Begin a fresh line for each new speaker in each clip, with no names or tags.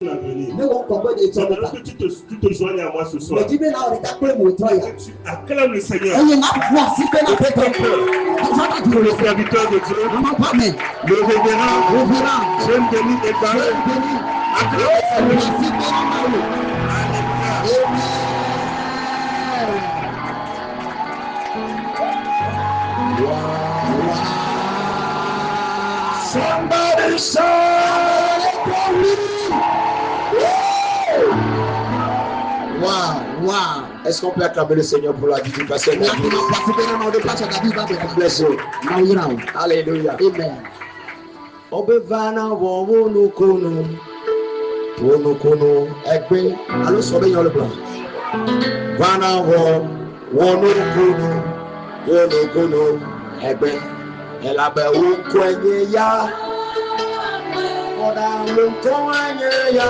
l'avenir.
J'aimerais
que tu te joignes à moi ce soir.
Tu
acclame le Seigneur. Ne le serviteur de Dieu, le révérend, Jeune Denis et Barré. Acclame le Seigneur.
Somebody shout wow. Est-ce qu'on peut acclamer le Seigneur pour la vivification? Alléluia. Amen. Obevana wono kono egbe allo sobe yon le blanc. Vana wono kono egbe elabe wo kwenye ya oda wo kwenye ya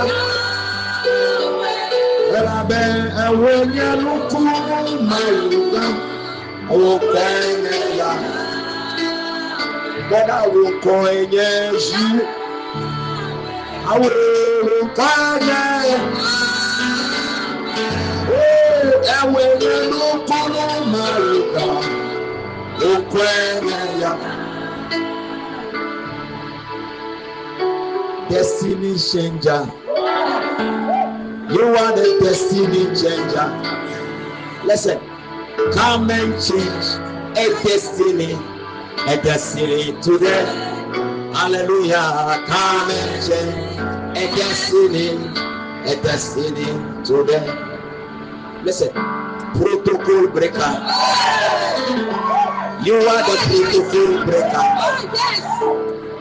elabe ewenye luku mayuga wo kwenye ya oda wo kwenye ji awo kwenye ewenye luku mayuga wo kwenye ya. Destiny changer. You are the destiny changer. Listen, come and change a destiny today. Hallelujah. Come and change a destiny today. Listen, protocol breaker. You are the protocol breaker.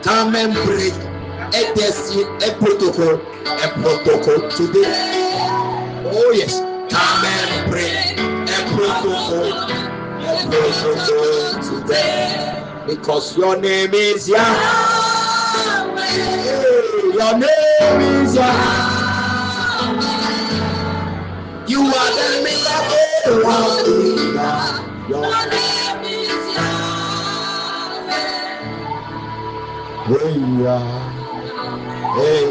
Come and break a protocol today. Oh yes, come and break a protocol today. Because your name is Yahweh. Your name is Yahweh. You are the miracle worker. Your name is Yahweh. Hey,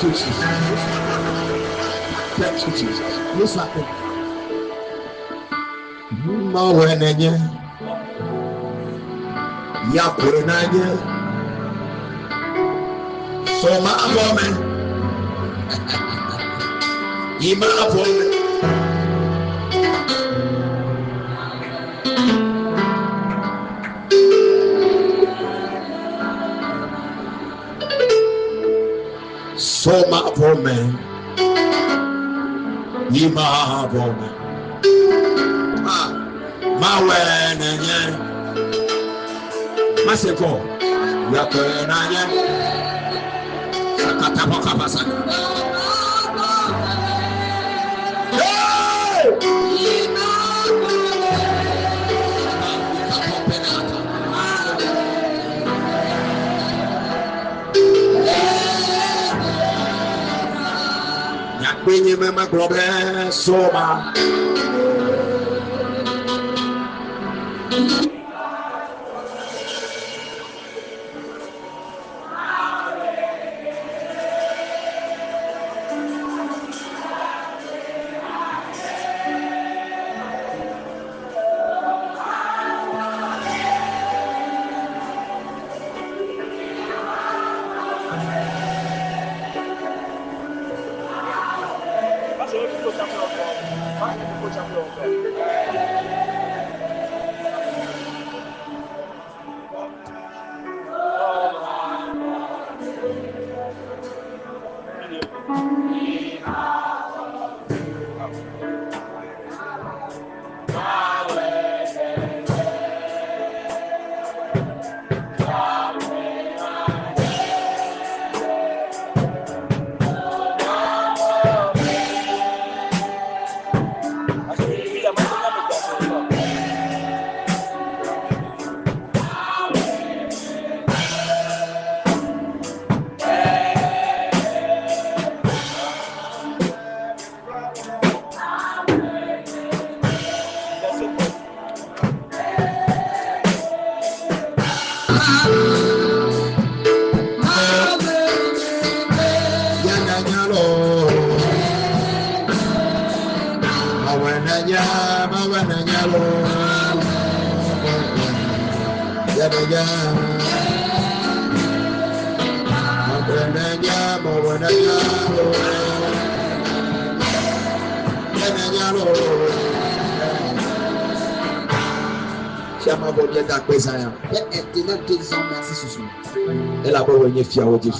you, Jesus. Thank you, Jesus.
Yesu akọ.
Mawenenye. Yakurenanye. Soma abome. Ima abome. Soma abome. Ima abome. Mawenenye. Maseko. Yakurenanye. Yakbenye mema globe soma.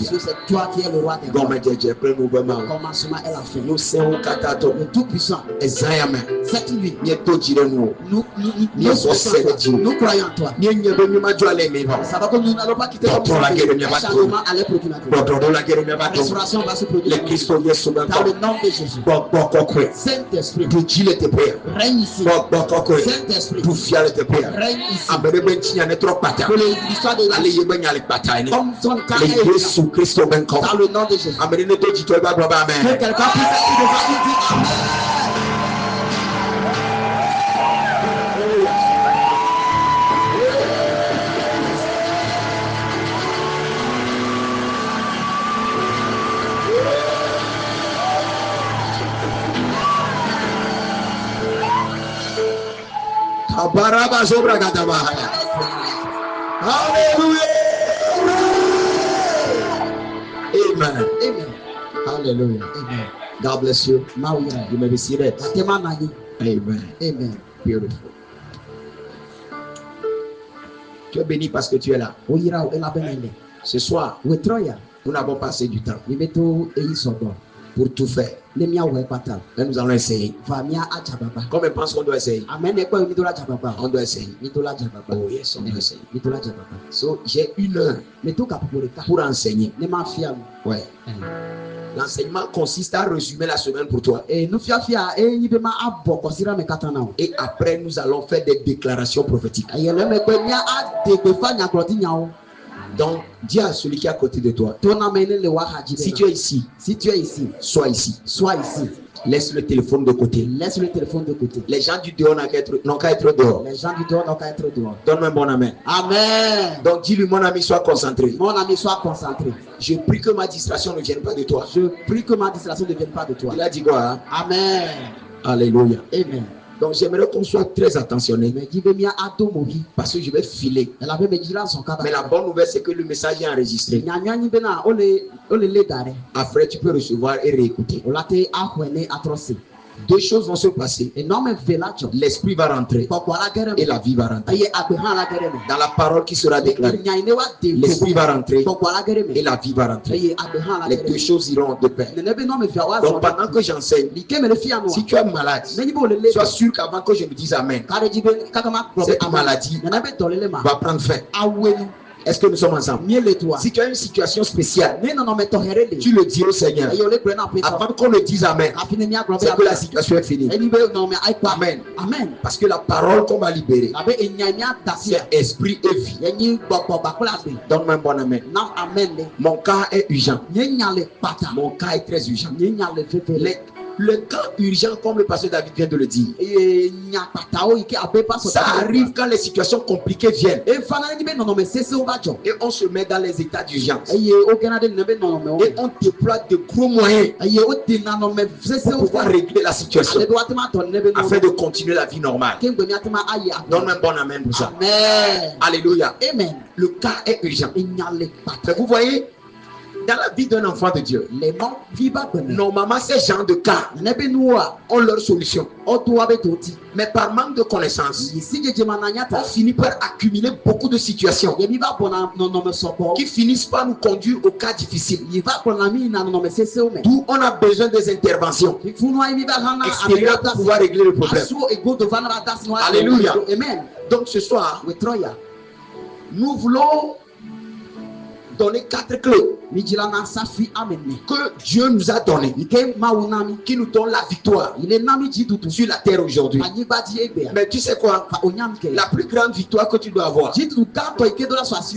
C'est toi qui es le roi des rois. Commencement est la fin.
Nous sommes
Le Tout-Puissant. C'est lui. Nous croyons en toi. Ça va comme nous n'allons pas quitter comme ça. Le changement allait produire la restauration va se produire. Dans le nom de Jésus. Saint-Esprit. Règne ici. Saint-Esprit. Règne ici. Que l'histoire de la comme son cas est dans le nom de Jésus. Que quelqu'un puisse être devant lui dire Amen.
Hallelujah. Amen.
Amen.
Hallelujah.
Amen.
God bless you. You may be seated.
Amen.
Amen. Beautiful. Tu es béni parce que tu es là. Ce soir, nous n'avons pas assez du temps pour tout faire. Mais nous allons essayer. Comme on pense qu'on doit essayer? On doit essayer. Oh yes, on doit essayer. So, j'ai 1 heure pour enseigner. Ouais. L'enseignement consiste à résumer la semaine pour toi. Et après, nous allons faire des déclarations prophétiques. Donc, dis à celui qui est à côté de toi. Si tu es ici, sois ici.
Laisse le téléphone de côté.
Laisse le téléphone de côté.
Les gens du dehors n'ont qu'à être dehors.
Les gens du dehors n'ont qu'à être dehors.
Donne-moi un bon amen.
Amen.
Donc dis-lui, mon ami, sois concentré.
Mon ami, sois concentré.
Je prie que ma distraction ne vienne pas de toi.
Je prie que ma distraction ne vienne pas de toi.
Il a dit quoi? Hein?
Amen.
Alléluia.
Amen.
Donc j'aimerais qu'on soit très attentionné. Parce que je vais filer. Mais la bonne nouvelle, c'est que le message est enregistré. Après, tu peux recevoir et réécouter. Deux choses vont se passer. L'esprit va rentrer et la vie va rentrer. Dans la parole qui sera déclarée, l'esprit va rentrer et la vie va rentrer. Les deux choses iront de pair. Donc pendant que j'enseigne, si tu es malade, sois sûr qu'avant que je me dise Amen, cette maladie va prendre fin. Est-ce que nous sommes ensemble? Si tu as une situation spéciale, tu le dis au Seigneur. Avant qu'on le dise Amen, c'est que la situation est finie. Amen. Amen. Parce que la parole qu'on va libérer, c'est esprit et vie. Donne-moi un bon Amen. Mon cas est urgent. Mon cas est très urgent. Le cas urgent, comme le pasteur David vient de le dire, ça arrive quand les situations compliquées viennent et on se met dans les états d'urgence et on déploie de gros moyens pour pouvoir régler la situation afin de continuer la vie normale. Donne un bon amen pour ça. Amen. Alléluia. Amen. Le cas est urgent. Mais vous voyez, dans la vie d'un enfant de Dieu, normalement ces gens de cas ont leur solution. Mais par manque de connaissances, on finit par accumuler beaucoup de situations qui finissent par nous conduire au cas difficile. D'où on a besoin des interventions extérieures pour pouvoir régler le problème. Alléluia. Donc ce soir, nous voulons donner 4 clés que Dieu nous a données, qui nous donne la victoire sur la terre aujourd'hui. Mais tu sais quoi? La plus grande victoire que tu dois avoir, c'est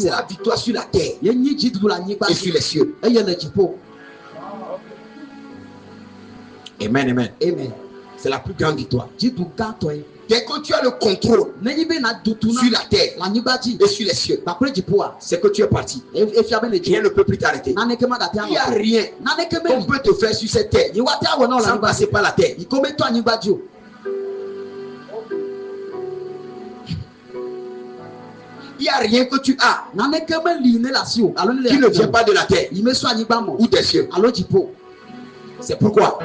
la victoire sur la terre et sur les cieux. Amen, amen. C'est la plus grande victoire. Dès que tu as le contrôle sur la terre et sur les cieux, c'est que tu es parti. Rien ne peut plus t'arrêter. Il n'y a rien qu'on peut te faire sur cette terre sans passer par la terre. Il n'y a rien que tu as qui ne vient pas de la terre ou des cieux. C'est pourquoi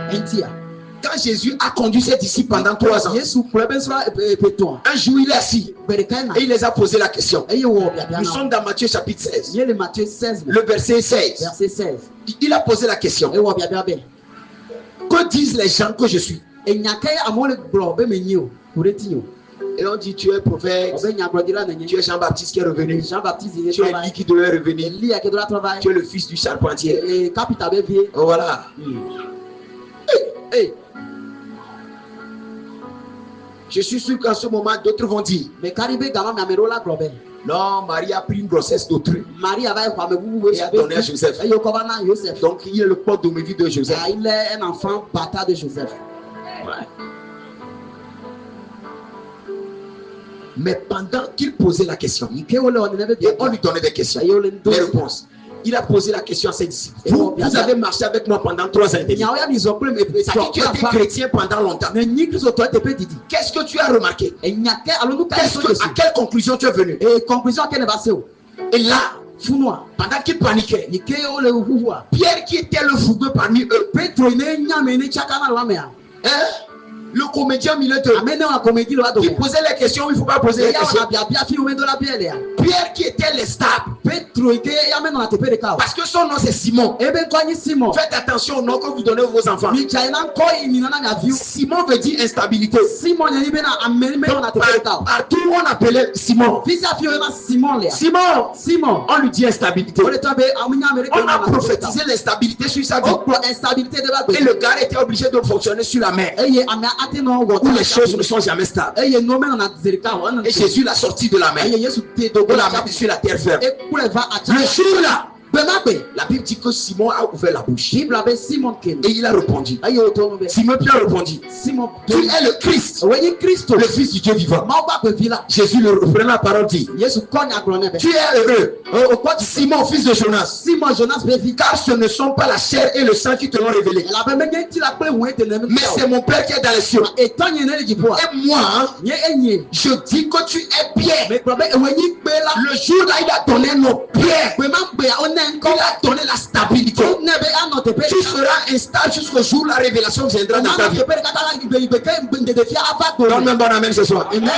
quand Jésus a conduit ses disciples pendant 3 ans, un jour il est assis et il les a posé la question. Nous sommes dans Matthieu chapitre 16, le verset 16. Il a posé la question: que disent les gens que je suis? Et on dit: tu es prophète, tu es Jean-Baptiste qui est revenu, tu es Élie qui devait revenir, tu es le fils du charpentier. Voilà. Je suis sûr qu'en ce moment, d'autres vont dire: non, Marie a pris une grossesse d'autrui et a donné à Joseph. Donc il est le porte de vie de Joseph.
Il est un enfant bâtard de Joseph.
Ouais. Mais pendant qu'il posait la question, et on lui donnait des questions, des réponses, il a posé la question à ses disciples: vous avez marché avec moi pendant 3 ans et demi. Ça dit, tu étais chrétien pendant longtemps. Qu'est-ce que tu as remarqué? À quelle conclusion tu es venu? Et là, pendant qu'il paniquait, Pierre, qui était le fougueux parmi eux, le comédien militaire qui posait les questions, il ne faut pas poser les questions. Pierre qui était les stable, parce que son nom c'est Simon. Faites attention au nom que vous donnez aux vos enfants. Simon veut dire instabilité. Partout on appelait Simon. Simon, on lui dit instabilité. On a prophétisé l'instabilité sur sa vie. Et le gars était obligé de fonctionner sur la mer, où les choses ne sont jamais stables. Et Jésus l'a sorti de la mer, pour la mettre sur la terre ferme. Le jour là, La Bible dit que Simon a ouvert la bouche.
Bible avait Simon
Et il a répondu.
Ayo to be.
Simon Pierre répondit.
Simon
Tu es le Christ,
Oye Christo.
le Fils du Dieu vivant.
Ma ba be vila.
Jésus le reprenant la parole dit.
Yesu konya grone be.
Tu es heureux. Simon, fils de Jonas.
Simon Jonas be vi.
Car ce ne sont pas la chair et le sang qui te l'ont révélé.
La be menye ti la pe won te nem.
Mais c'est mon Père qui est dans les cieux.
Et tant yene le jipo.
Et moi,
Nye enye.
je dis que tu es Pierre.
Me probe ewenyi pe la.
Le jour là, il a donné nos pierres.
Pe ma be onen
Il
ko.
a donné la stabilité.
Ne be anote pe.
Tu seras instable jusqu'au jour où la révélation viendra dans ta vie. Donne un bon amen ce soir.
Amen.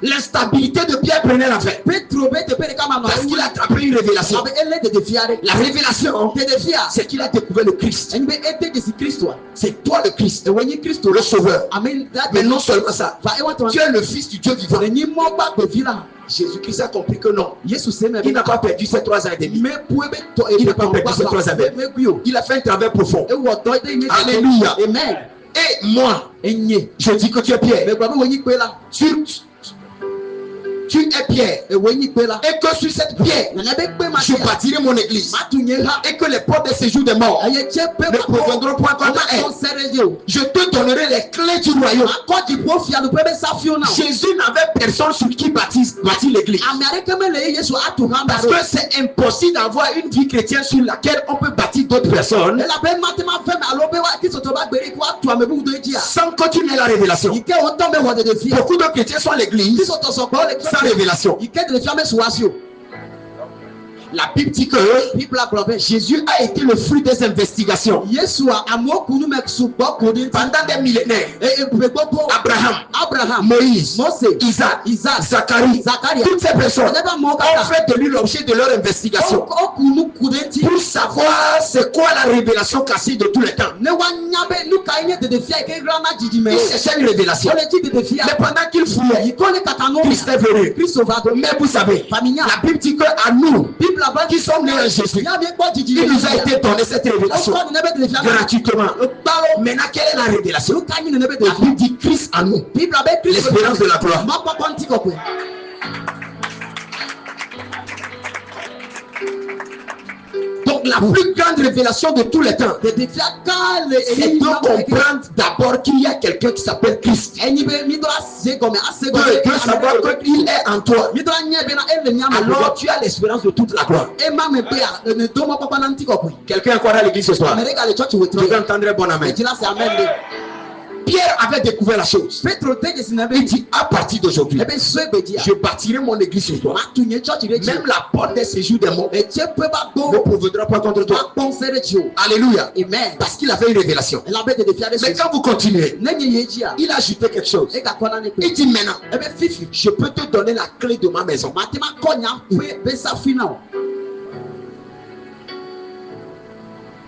L'instabilité de Pierre prenait la fin. Parce qu'il a attrapé une révélation. La révélation, c'est qu'il a découvert le Christ. C'est toi le Christ, le Sauveur. Mais non seulement ça, tu es le Fils du Dieu vivant. Jésus-Christ a compris que non. Il n'a pas perdu ces 3 ans et demi. Il n'a pas perdu ces 3 ans et demi. Il a fait un travail profond. Alléluia.
Amen.
Et moi, je dis que tu es Pierre. Tu es Pierre. Et que sur cette pierre, je bâtirai mon église. Et que les portes de séjour des morts ne proviendront point contre elle. Je te donnerai les clés du royaume. Jésus n'avait personne sur qui bâtir l'église. Parce que c'est impossible d'avoir une vie chrétienne sur laquelle on peut bâtir d'autres personnes sans que tu n'aies la révélation. Beaucoup de chrétiens sont à l'église sans révélation. La Bible dit que Jésus a été le fruit des investigations pendant des millénaires. Abraham, Moïse, Isaac, Zacharie, toutes ces personnes ont fait de lui l'objet de leur investigation pour savoir c'est quoi la révélation classique de tous les temps. Il cherchait une révélation. Mais pendant qu'il fouillait, Christ est venu. Mais vous savez, la Bible dit qu'à nous qui sommes nés en Jésus, il nous a été donné cette révélation gratuitement. Maintenant, quelle est la révélation? La Bible dit Christ en nous, l'espérance de la gloire. Donc la plus grande révélation de tous les temps, c'est de comprendre d'abord qu'il y a quelqu'un qui s'appelle Christ. De savoir qu'il est en toi. Alors tu as l'espérance de toute la gloire. Quelqu'un est encore à l'église ce soir? Je vais entendre un bon amen. Pierre avait découvert la chose. Il dit à partir d'aujourd'hui, je bâtirai mon église sur toi. Même la porte des séjours des morts ne proviendra pas contre toi. Alléluia. Amen. Parce qu'il avait une révélation. Mais quand vous continuez, il a ajouté quelque chose. Il dit maintenant, je peux te donner la clé de ma maison.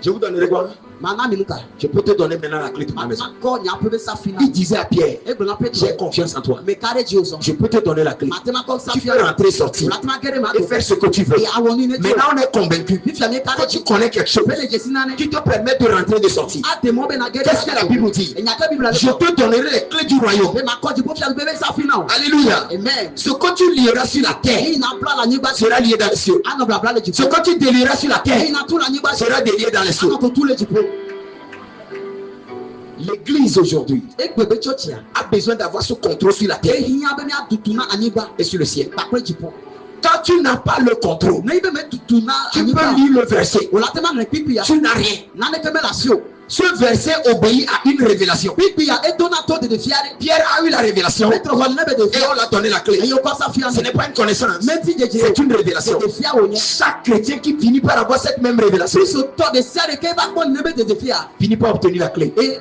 Je vous donnerai quoi? Je peux te donner maintenant la clé de ma maison. Il disait à Pierre, j'ai confiance en toi. Je peux te donner la clé. Tu peux rentrer et sortir et faire ce que tu veux. Maintenant on est convaincu que tu connais quelque chose qui te permet de rentrer et de sortir. Qu'est-ce que la Bible dit? Je te donnerai les clés du royaume. Alléluia. Ce que tu lieras sur la terre sera lié dans les cieux. Ce que tu délieras sur la terre sera délié dans les cieux. L'église aujourd'hui a besoin d'avoir ce contrôle sur la terre et sur le ciel. Quand tu n'as pas le contrôle, tu peux lire le verset. Tu n'as rien. Ce verset obéit à une révélation. Pierre a eu la révélation et on l'a donné la clé. Ce n'est pas une connaissance, c'est une révélation. Chaque chrétien qui finit par avoir cette même révélation finit par obtenir la clé. Et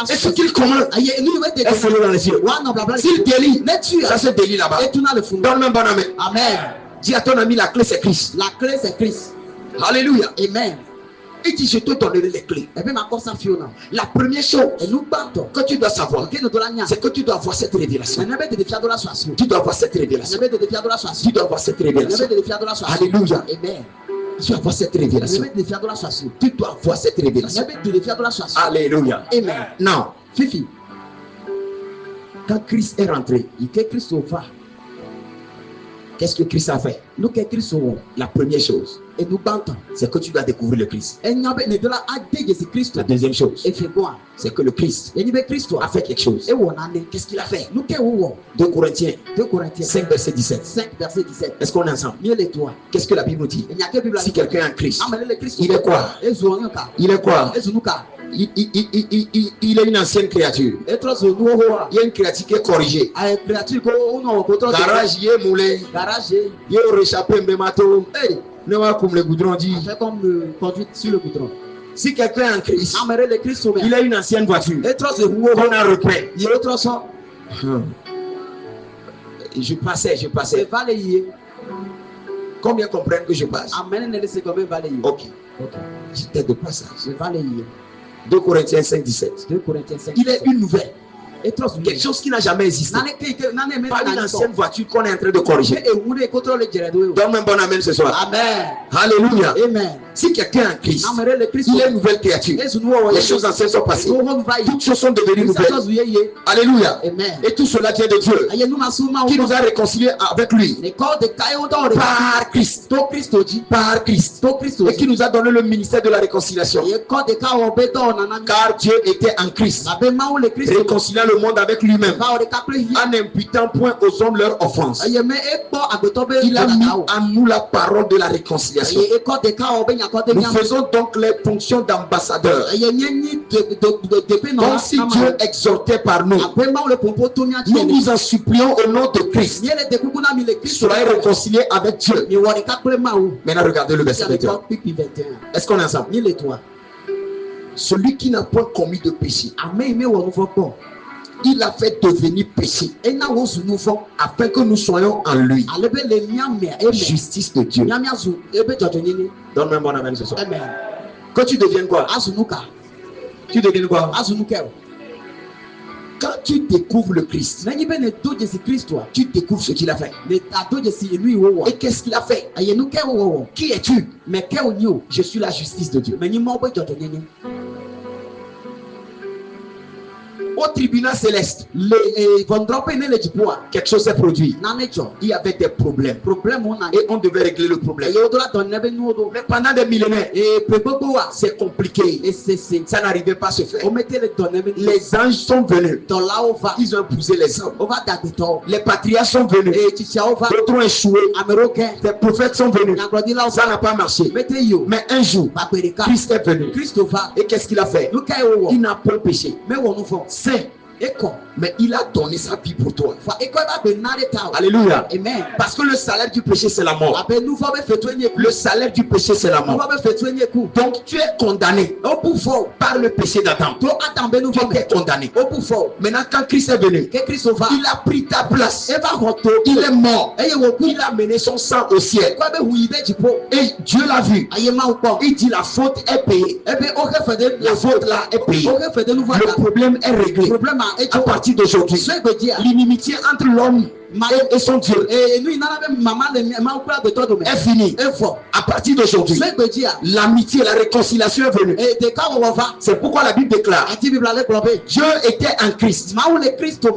ce qu'il commande est foulé dans les cieux. S'il délie, ça se délie là-bas. Donne un bon amen. Amen. Dis à ton ami, la clé c'est Christ. La clé c'est Christ. Alléluia. Amen. Il dit, je te donnerai les clés. La première chose que tu dois savoir, c'est que tu dois avoir cette révélation. Tu dois avoir cette révélation. Tu dois avoir cette révélation. Alléluia. Amen. Tu dois avoir cette révélation. Tu dois avoir cette révélation. Alléluia. Amen. Non. Fifi. Quand Christ est rentré, qu'est-ce que Christ a fait? La première chose, c'est que tu dois découvrir le Christ.
La
La deuxième chose, c'est que le Christ a fait quelque chose. Qu'est-ce qu'il a fait? 2 Corinthiens 5 verset 17. Est-ce qu'on est ensemble? Qu'est-ce que la Bible nous dit? Si quelqu'un a un Christ, il est quoi? Il est quoi? Il est une ancienne créature. Il y a une créature qui est corrigée. Garage, il est moulé. Il est réchappé, mbemato. Ne va comme le goudron dit.
Conduite sur le goudron.
Si quelqu'un a un Christ, il a une ancienne voiture. On a repris. Je passais. Combien comprennent que je passe? Ok. J'étais de passage. 2 Corinthiens 5, 17. Il est une nouvelle. Quelque chose qui n'a jamais existé. Pas une ancienne voiture qu'on est en train de corriger. Donne un bon amen ce soir.
Amen.
Alléluia.
Amen.
Si quelqu'un a un Christ, il est une nouvelle créature. Les choses anciennes sont passées. Toutes choses sont devenues nouvelles. Alléluia.
Amen.
Et tout cela vient de Dieu, qui nous a réconciliés avec lui par Christ. Par Christ. Et qui nous a donné le ministère de la réconciliation. Car Dieu était en Christ, réconciliant le monde avec lui-même, en n'imputant point aux hommes leur offense. Il a mis en nous la parole de la réconciliation. Nous faisons donc les fonctions d'ambassadeurs. Donc si Dieu exhortait par nous, nous nous en supplions au nom de Christ. Soyez réconciliés avec Dieu. Maintenant regardez le verset 21. Est-ce qu'on est ensemble? Celui qui n'a point commis de péché, il a fait devenir péché afin que nous soyons en lui. Justice de Dieu. Donne-moi un bon amen ce soir. Que tu deviennes quoi? Tu deviennes quoi? Quand tu découvres le Christ, tu découvres ce qu'il a fait. Et qu'est-ce qu'il a fait? Qui es-tu? Je suis la justice de Dieu. Au tribunal céleste, quelque chose s'est produit. Il y avait des problèmes. Et on devait régler le problème. Mais pendant des millénaires, c'est compliqué. Ça n'arrivait pas à se faire. Les anges sont venus. Ils ont épousé les hommes. Les patriarches sont venus. D'autres ont échoué. Les prophètes sont venus. Ça n'a pas marché. Mais un jour, Christ est venu. Et qu'est-ce qu'il a fait? Il n'a pas péché. Mais il a donné sa vie pour toi. Alléluia. Amen. Parce que le salaire du péché c'est la mort. Le salaire du péché c'est la mort. Donc tu es condamné par le péché d'Adam. Tu es condamné. Maintenant quand Christ est venu, il a pris ta place. Il est mort. Il a mené son sang au ciel. Et Dieu l'a vu. Il dit la faute est payée. La faute là est payée. Le problème est réglé. À partir d'aujourd'hui, l'inimitié entre l'homme et son Dieu est finie. À partir d'aujourd'hui, l'amitié, la réconciliation est venue. C'est pourquoi la Bible déclare Dieu était en Christ,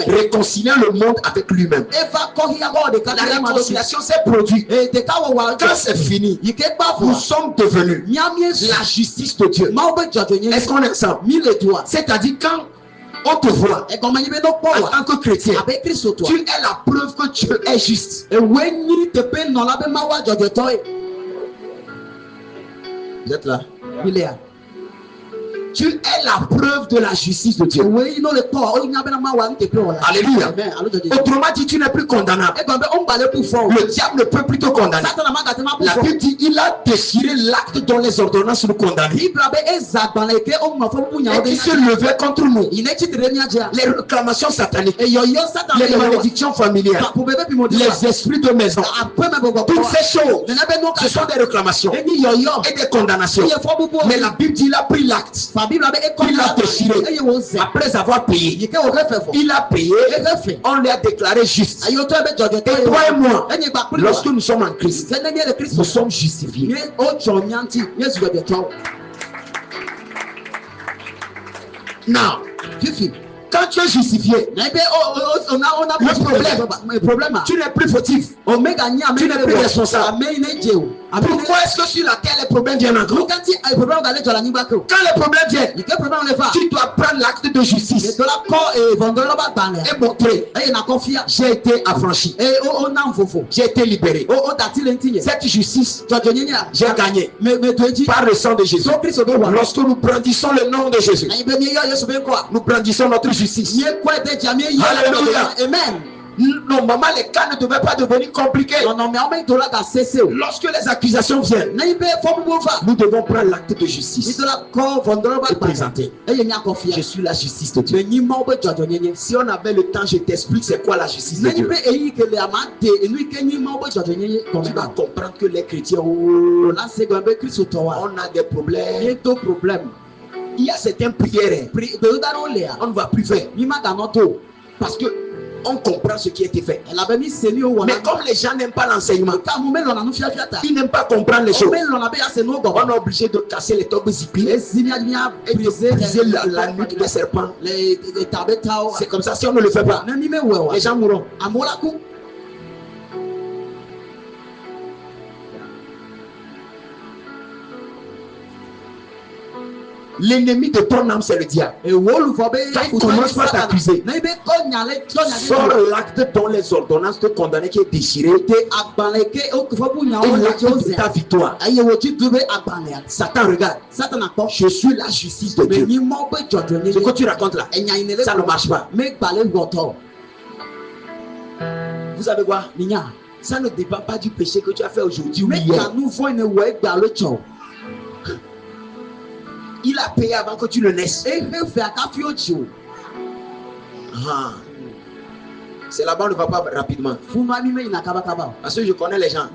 réconciliant le monde avec lui-même. La réconciliation s'est produite. Quand c'est fini, nous sommes devenus la justice de Dieu. Est-ce qu'on est ensemble? C'est-à-dire quand on te voit en tant que chrétien, tu es la preuve que Dieu est juste. Vous êtes là? Tu es la preuve de la justice de Dieu. Alléluia. Autrement dit, tu n'es plus condamnable. Le diable ne peut plus te condamner. La Bible dit il a déchiré l'acte dont les ordonnances nous condamnent. Et qui se levait contre nous. Les réclamations sataniques, les malédictions familiales, les esprits de maison, toutes ces choses, ce sont des réclamations et des condamnations. Mais la Bible dit il a pris l'acte. Il a déchiré. Après avoir payé, il a payé. On lui a déclaré juste. Et toi et moi, lorsque nous sommes en Christ, nous sommes justifiés. Now, quand tu es justifié, le problème, tu n'es plus fautif, tu n'es plus responsable. Pourquoi est-ce que sur la terre les problèmes viennent encore? Quand les problèmes viennent, tu dois prendre l'acte de justice et montrer j'ai été affranchi, j'ai été libéré. Cette justice, j'ai gagné par le sang de Jésus. Lorsque nous brandissons le nom de Jésus, nous brandissons notre justice. Alléluia. Amen. Normalement, les cas ne devaient pas devenir compliqués. Lorsque les accusations viennent, nous devons prendre l'acte de justice et présenter. Je suis la justice de Dieu. Si on avait le temps, je t'explique c'est quoi la justice de Dieu. Tu vas comprendre que les chrétiens, on a des problèmes. Il y a certaines prières, on ne va plus faire. Parce que on comprend ce qui a été fait. Mais comme les gens n'aiment pas l'enseignement, ils n'aiment pas comprendre les choses, on est obligé de casser les tombes zippées et de briser la nuque des serpents. C'est comme ça, si on ne le fait pas, les gens mourront. L'ennemi de ton âme, c'est le diable. Quand il commence par t'accuser, sors l'acte dont les ordonnances te condamnent qui est déchiré et ta victoire. Satan regarde. Je suis la justice de Dieu. Ce que tu racontes là, ça ne marche pas. Vous savez quoi? Ça ne dépend pas du péché que tu as fait aujourd'hui ou hier. Il a payé avant que tu le naisses. C'est là-bas, on ne va pas rapidement. Parce que je connais les gens.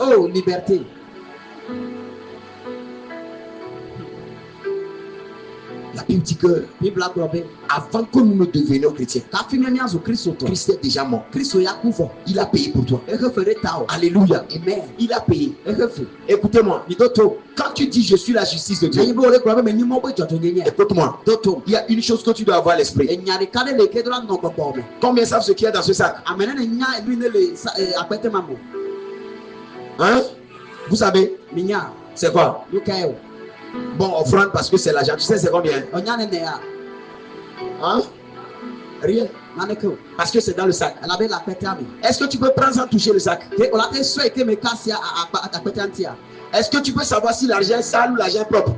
Oh, liberté. La Bible dit que avant que nous ne devenions chrétiens, Christ est déjà mort. Il a payé pour toi. Alléluia. Amen. Il a payé. Écoutez-moi. Quand tu dis je suis la justice de Dieu, écoute-moi. Il y a une chose que tu dois avoir à l'esprit. Combien savent ce qu'il y a dans ce sac? Hein? Vous savez? C'est quoi? Bon, offrande parce que c'est l'argent. Tu sais c'est combien? Hein? Rien. Parce que c'est dans le sac. Est-ce que tu peux prendre sans toucher le sac? Est-ce que tu peux savoir si l'argent est sale ou l'argent est propre?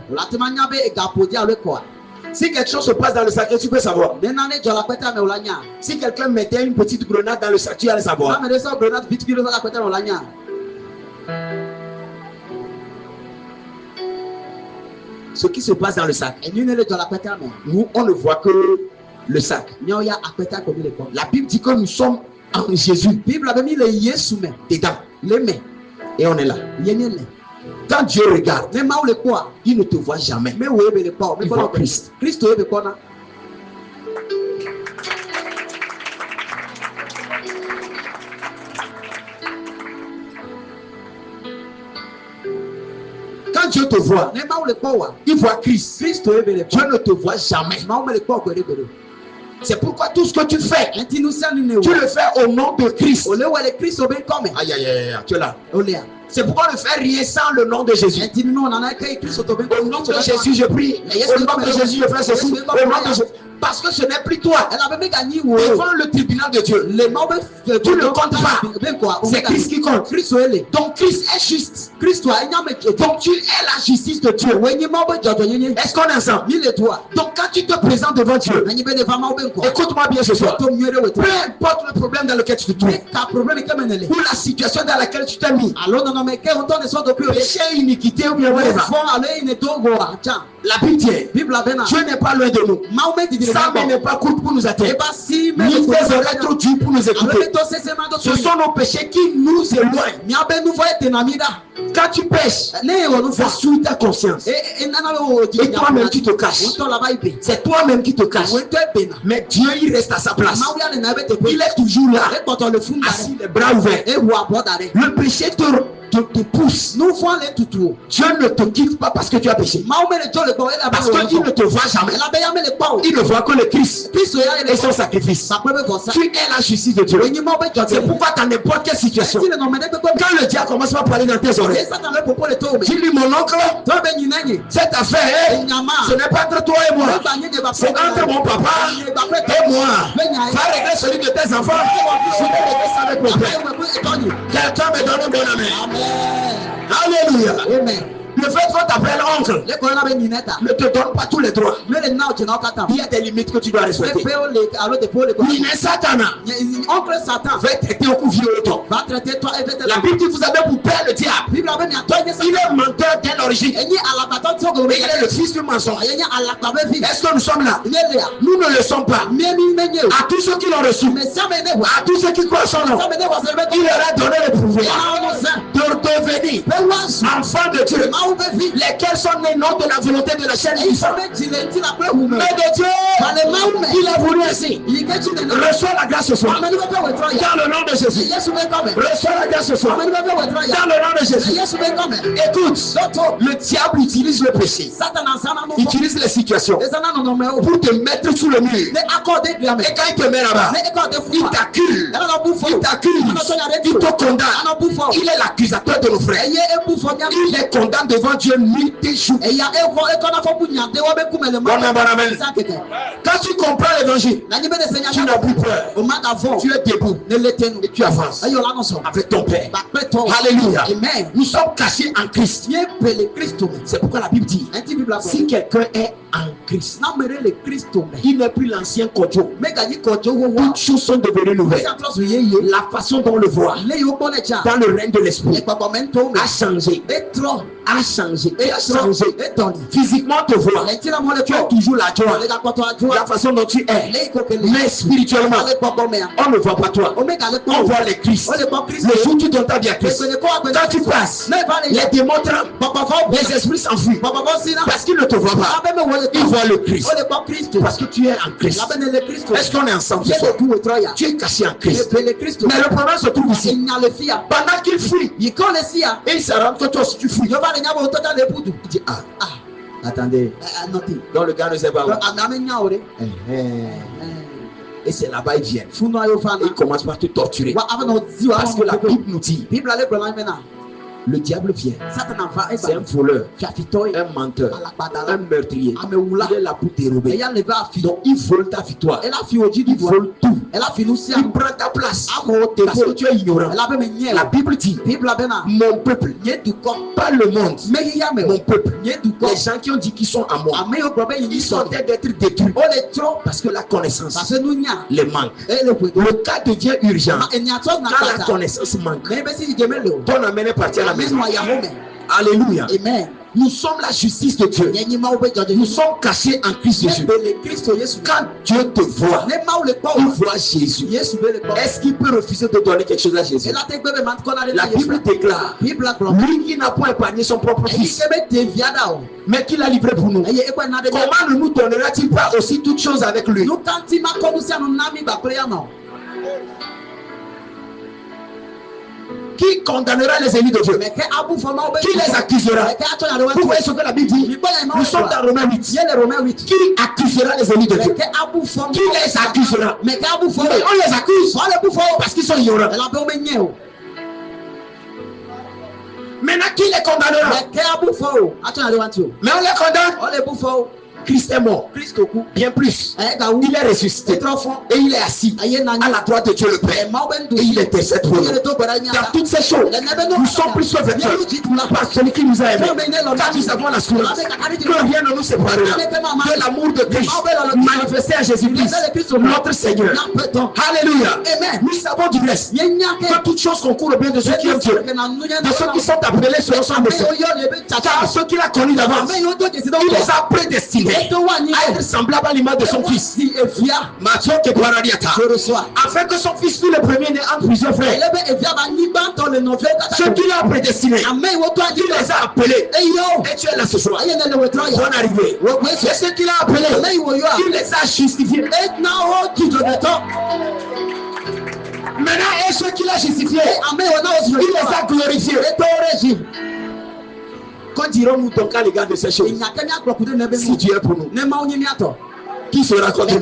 Si quelque chose se passe dans le sac, tu peux savoir. Si quelqu'un mettait une petite grenade dans le sac, tu allais savoir. Ce qui se passe dans le sac, nous on ne voit que le sac. La Bible dit que nous sommes en Jésus. Dedans. Et on est là. Quand Dieu regarde, il ne te voit jamais. Il voit Christ. Quand Dieu te voit, il voit Christ. Dieu ne te voit jamais. C'est pourquoi tout ce que tu fais, tu le fais au nom de Christ. Aïe, aïe, aïe, tu es là. C'est pourquoi on ne fait rien sans le nom de Jésus. Au nom de Jésus, je prie. Au nom de Jésus, je fais ceci. Au nom de Jésus. Parce que ce n'est plus toi. Devant le tribunal de Dieu, tu ne comptes pas. C'est Christ qui compte. Donc Christ est juste. Donc tu es la justice de Dieu. Est-ce qu'on est ensemble? Donc quand tu te présentes devant Dieu, écoute-moi bien ce soir. Peu importe le problème dans lequel tu te trouves, ou la situation dans laquelle tu t'es mis, péché, iniquité ou bien whatever. La Bible dit, Dieu n'est pas loin de nous. Sa main n'est pas courte pour nous atteindre, ni tes oreilles trop dures pour nous écouter. Ce sont nos péchés qui nous éloignent. Quand tu pêches, c'est sous ta conscience. Et toi-même tu te caches. C'est toi-même qui te caches. Mais Dieu il reste à sa place. Il est toujours là, assis les bras ouverts. Le péché te pousse. Dieu ne te quitte pas parce que tu as péché. Parce qu'il ne te voit jamais. Il ne voit que le Christ et son sacrifice. Tu es la justice de Dieu. C'est pourquoi dans n'importe quelle situation, quand le diable commence à parler dans tes oreilles, dis-lui, mon oncle, cette affaire, ce n'est pas entre toi et moi, c'est entre mon papa et moi. Va régler celui de tes enfants. Je vais régler ça avec mon père. Quelqu'un me donne un bon amen. Alléluia. Le fait qu'on t'appelle oncle ne te donne pas tous les droits. Il y a des limites que tu dois respecter. Oncle Satan va traiter au coup vieux. La Bible dit vous avez pour père le diable. Il est menteur dès l'origine. Et il est le fils du mensonge. Est-ce que nous sommes là? Nous ne le sommes pas. À tous ceux qui l'ont reçu, à tous ceux qui croient son nom, il leur a donné le pouvoir de devenir enfants de Dieu, lesquels sont nés non de la volonté de la chair et du sang, mais de Dieu. Il a voulu ainsi. Reçois la grâce ce soir dans le nom de Jésus. Reçois la grâce ce soir dans le nom de Jésus. Écoute, le diable utilise le péché, utilise les situations pour te mettre sous le mur. Et quand il te met là-bas, il t'accuse, il te condamne. Il est l'accusateur de nos frères. Il les condamne devant Dieu nuit et jour. Quand tu comprends l'évangile, tu n'as plus peur. Tu es debout et tu avances avec ton Père. Alléluia. Nous sommes cachés en Christ. C'est pourquoi la Bible dit, si quelqu'un est en Christ, il n'est plus l'ancien Kodjo. Toutes choses sont devenues nouvelles. La façon dont on le voit dans le règne de l'esprit a changé. A changé. Physiquement te voir, tu as toujours la joie, la façon dont tu es. Mais spirituellement, on ne voit pas toi. On voit les Christ. Le jour où tu donnes ta vie à Christ, quand tu passes, les démons tremblent, les esprits s'enfuient parce qu'ils ne te voient pas. Ils voient le Christ parce que tu es en Christ. Est-ce qu'on est ensemble ce soir? Tu es caché en Christ. Mais le problème se trouve ici. Pendant qu'il fuit, et il se rend que toi aussi tu fuis. Il dit, attendez, donc le gars ne sait pas où. Et c'est là-bas ils viennent. Et ils commencent par te torturer. Parce que la Bible nous dit, le diable vient. C'est un voleur, un menteur, un meurtrier. Il est là pour dérober. Donc il vole ta victoire. Il vole tout. Il prend ta place parce que tu es ignorant. La Bible dit, mon peuple, pas le monde, mon peuple, les gens qui ont dit qu'ils sont à moi, ils sont en train d'être détruits parce que la connaissance les manque. Le cas devient urgent quand la connaissance manque. Ton amen est parti à la maison. Alléluia. Amen. Nous sommes la justice de Dieu. Nous sommes cachés en Christ Jésus. Quand Dieu te voit, il voit Jésus. Est-ce qu'il peut refuser de donner quelque chose à Jésus? La Bible déclare, lui qui n'a point épargné son propre fils, mais qui l'a livré pour nous, comment ne nous donnera-t-il pas aussi toutes choses avec lui? Qui condamnera les élus de Dieu? Qui les accusera? Vous voyez ce que la Bible dit? Nous sommes dans Romains 8. Qui accusera les élus de Dieu? Qui les accusera? Mais on les accuse parce qu'ils sont ignorants. Maintenant, qui les condamnera? Mais on les condamne. Christ est mort, bien plus. Il est ressuscité et il est assis à la droite de Dieu le Père. Et il intercède pour nous. Dans toutes ces choses, nous sommes plus que vainqueurs par celui qui nous a aimés. Car nous avons l'assurance que rien ne nous séparera de l'amour de Christ manifesté à Jésus-Christ, notre Seigneur. Alléluia. Nous savons du reste que toutes choses concourent au bien de ceux qui aiment Dieu, de ceux qui sont appelés selon son dessein. Car ceux qu'il a connus d'avance, il les a prédestinés à être semblable à l'image de son fils, afin que son fils fût le premier né entre plusieurs frères. Ce qu'il a prédestiné, il les a appelés. Et tu es là ce soir. Bonne arrivée. C'est ce qu'il a appelé, il les a justifiés. Maintenant, est-ce qu'il a justifiés. Il les a glorifiés. Quand dirons-nous donc à l'égard de ces choses? Si Dieu est pour nous, qui sera contre nous?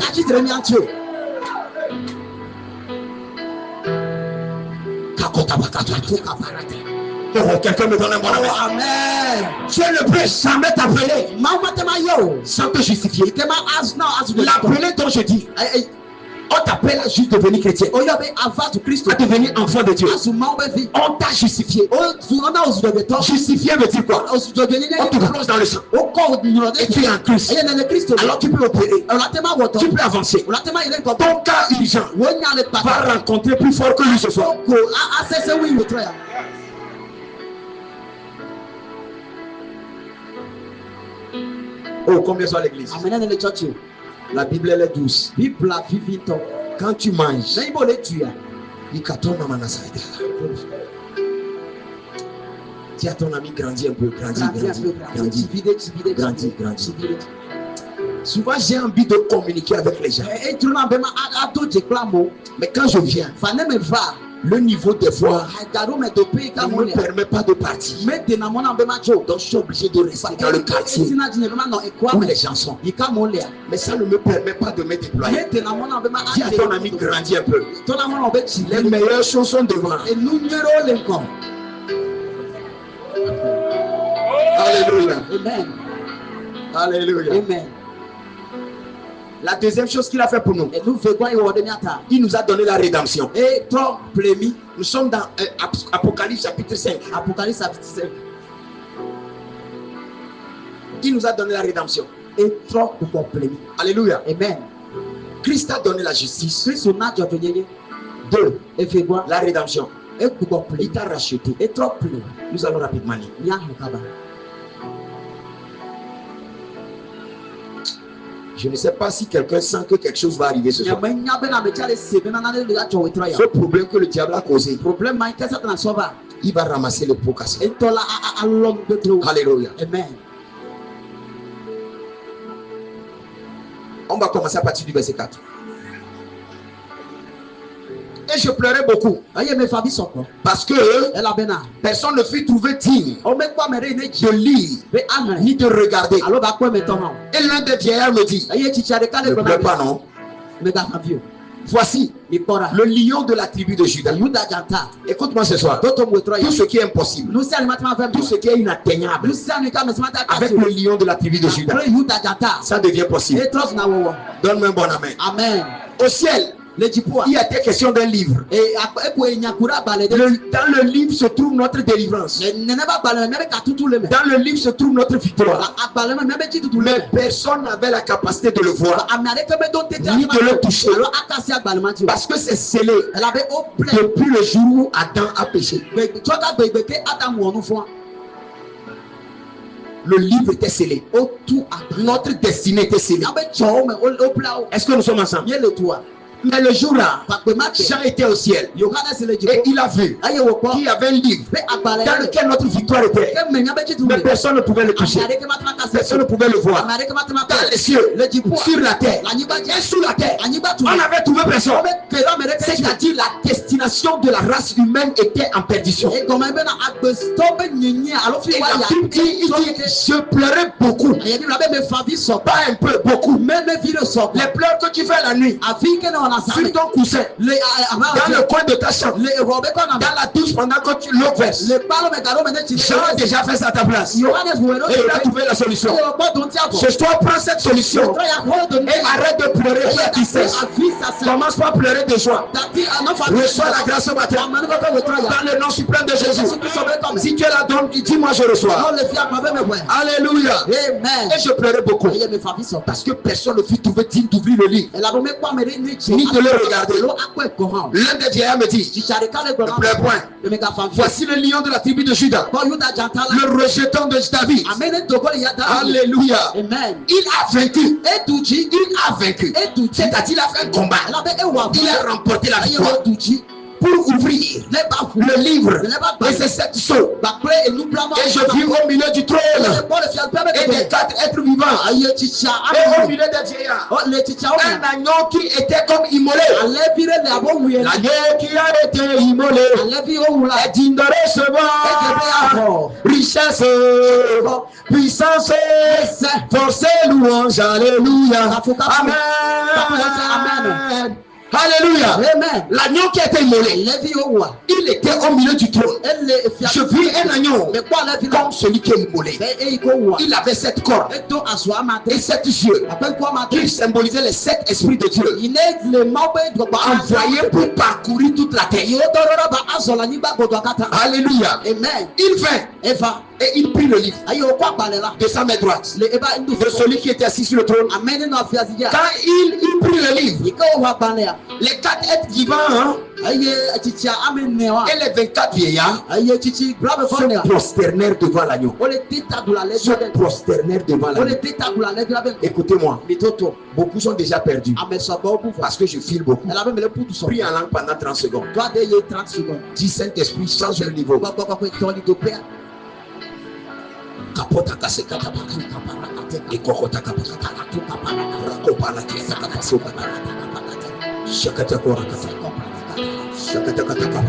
Quelqu'un me donne un bon amen. Dieu ne peut jamais t'appeler sans te justifier. L'appeler dont je dis, on t'appelle juste devenir chrétien, à devenir enfant de Dieu. On t'a justifié. Justifié veut dire quoi? On te plonge dans le sang et tu es en Christ. Alors tu peux opérer, tu peux avancer. Ton cas urgent va rencontrer plus fort que lui ce soir. Oh, combien sont à l'église? La Bible elle est douce. Quand tu manges, dis à ton ami, grandis un peu, grandis. Souvent j'ai envie de communiquer avec les gens. Mais quand je viens, le niveau des voix ne me permet pas de partir. Donc je suis obligé de rester dans le quartier où les gens sont. Mais ça ne me permet pas de me déployer. Dis à ton ami, grandis un peu. Les meilleures choses sont devant. Alléluia. Amen. Alléluia. Amen. La deuxième chose qu'il a fait pour nous, il nous a donné la rédemption. Nous sommes dans Apocalypse chapitre 5. Il nous a donné la rédemption. Alléluia. Amen. Christ a donné la justice. 2. La rédemption. Il t'a racheté. Nous allons rapidement lire. Je ne sais pas si quelqu'un sent que quelque chose va arriver ce soir. Ce problème que le diable a causé, il va ramasser le pot cassé. Alléluia. Amen. On va commencer à partir du verset 4. Et je pleurais beaucoup. Parce que personne ne fut trouvé digne de lire ni de regarder. Et l'un des vieillards me dit, ne pleure pas non. Voici le lion de la tribu de Juda. Écoute-moi ce soir. Tout ce qui est impossible, tout ce qui est inatteignable, avec le lion de la tribu de Juda, ça devient possible. Donne-moi un bon amen. Amen. Au ciel, il y a des questions d'un livre. Dans le livre se trouve notre délivrance. Dans le livre se trouve notre victoire. Mais personne n'avait la capacité de le voir, ni de le toucher. Parce que c'est scellé depuis le jour où Adam a péché. Le livre était scellé. Notre destinée était scellée. Est-ce que nous sommes ensemble? Mais le jour-là, Jean était au ciel et il a vu qu'il y avait un livre dans lequel notre victoire était. Mais personne ne pouvait le toucher. Personne ne pouvait le voir. Dans les cieux, sur la terre et sous la terre, on avait trouvé personne. C'est-à-dire la destination de la race humaine était en perdition. Et la Bible dit, je pleurais beaucoup. Pas un peu, beaucoup. Les pleurs que tu fais la nuit, sur ton coussin, dans le coin de ta chambre, dans la douche pendant que tu l'eau verse. Jean a déjà fait ça à ta place. Et il a trouvé la solution. Ce soir, prends cette solution et arrête de pleurer. Commence pas à pleurer de joie. Reçois la grâce ce matin. Dans le nom suprême de Jésus. Si tu es là, donc dis-moi je reçois. Alléluia. Et je pleurais beaucoup. Parce que personne ne fut trouvé digne d'ouvrir le lit, ni de le regarder. L'un des vieillards me dit, ne pleure point. Voici le lion de la tribu de Juda, le rejeton de David. Alléluia. Il a vaincu. Il a vaincu. C'est-à-dire il a fait un combat. Il a remporté la victoire. pour ouvrir le livre. Et c'est 7 sceaux. Et je vis au milieu du trône. Et des 4 êtres vivants. Et au milieu des vieillards. Un agneau qui était comme immolé. L'agneau qui a été immolé. Est digne de recevoir richesse, puissance, force et louange. Alléluia. Amen. Alléluia. L'agneau qui a été immolé, il était au milieu du trône. Je vis un agneau comme celui qui est immolé. Il avait 7 corps et 7 yeux qui symbolisaient les 7 esprits de Dieu envoyés pour parcourir toute la terre. Alléluia. Il vint et il prit le livre de sa main droite de celui qui était assis sur le trône. Quand il prit le livre, les 4 êtres vivants et les 24 vieillards se prosternèrent devant l'agneau. Se prosternèrent devant l'agneau. Écoutez-moi, beaucoup sont déjà perdus parce que je file beaucoup. Prie en langue pendant 30 secondes. Dis Saint-Esprit, change le niveau. Kapota kase katapaka et kokota kapaka rakopala kesa kapasoka shakata koraka shakata kataka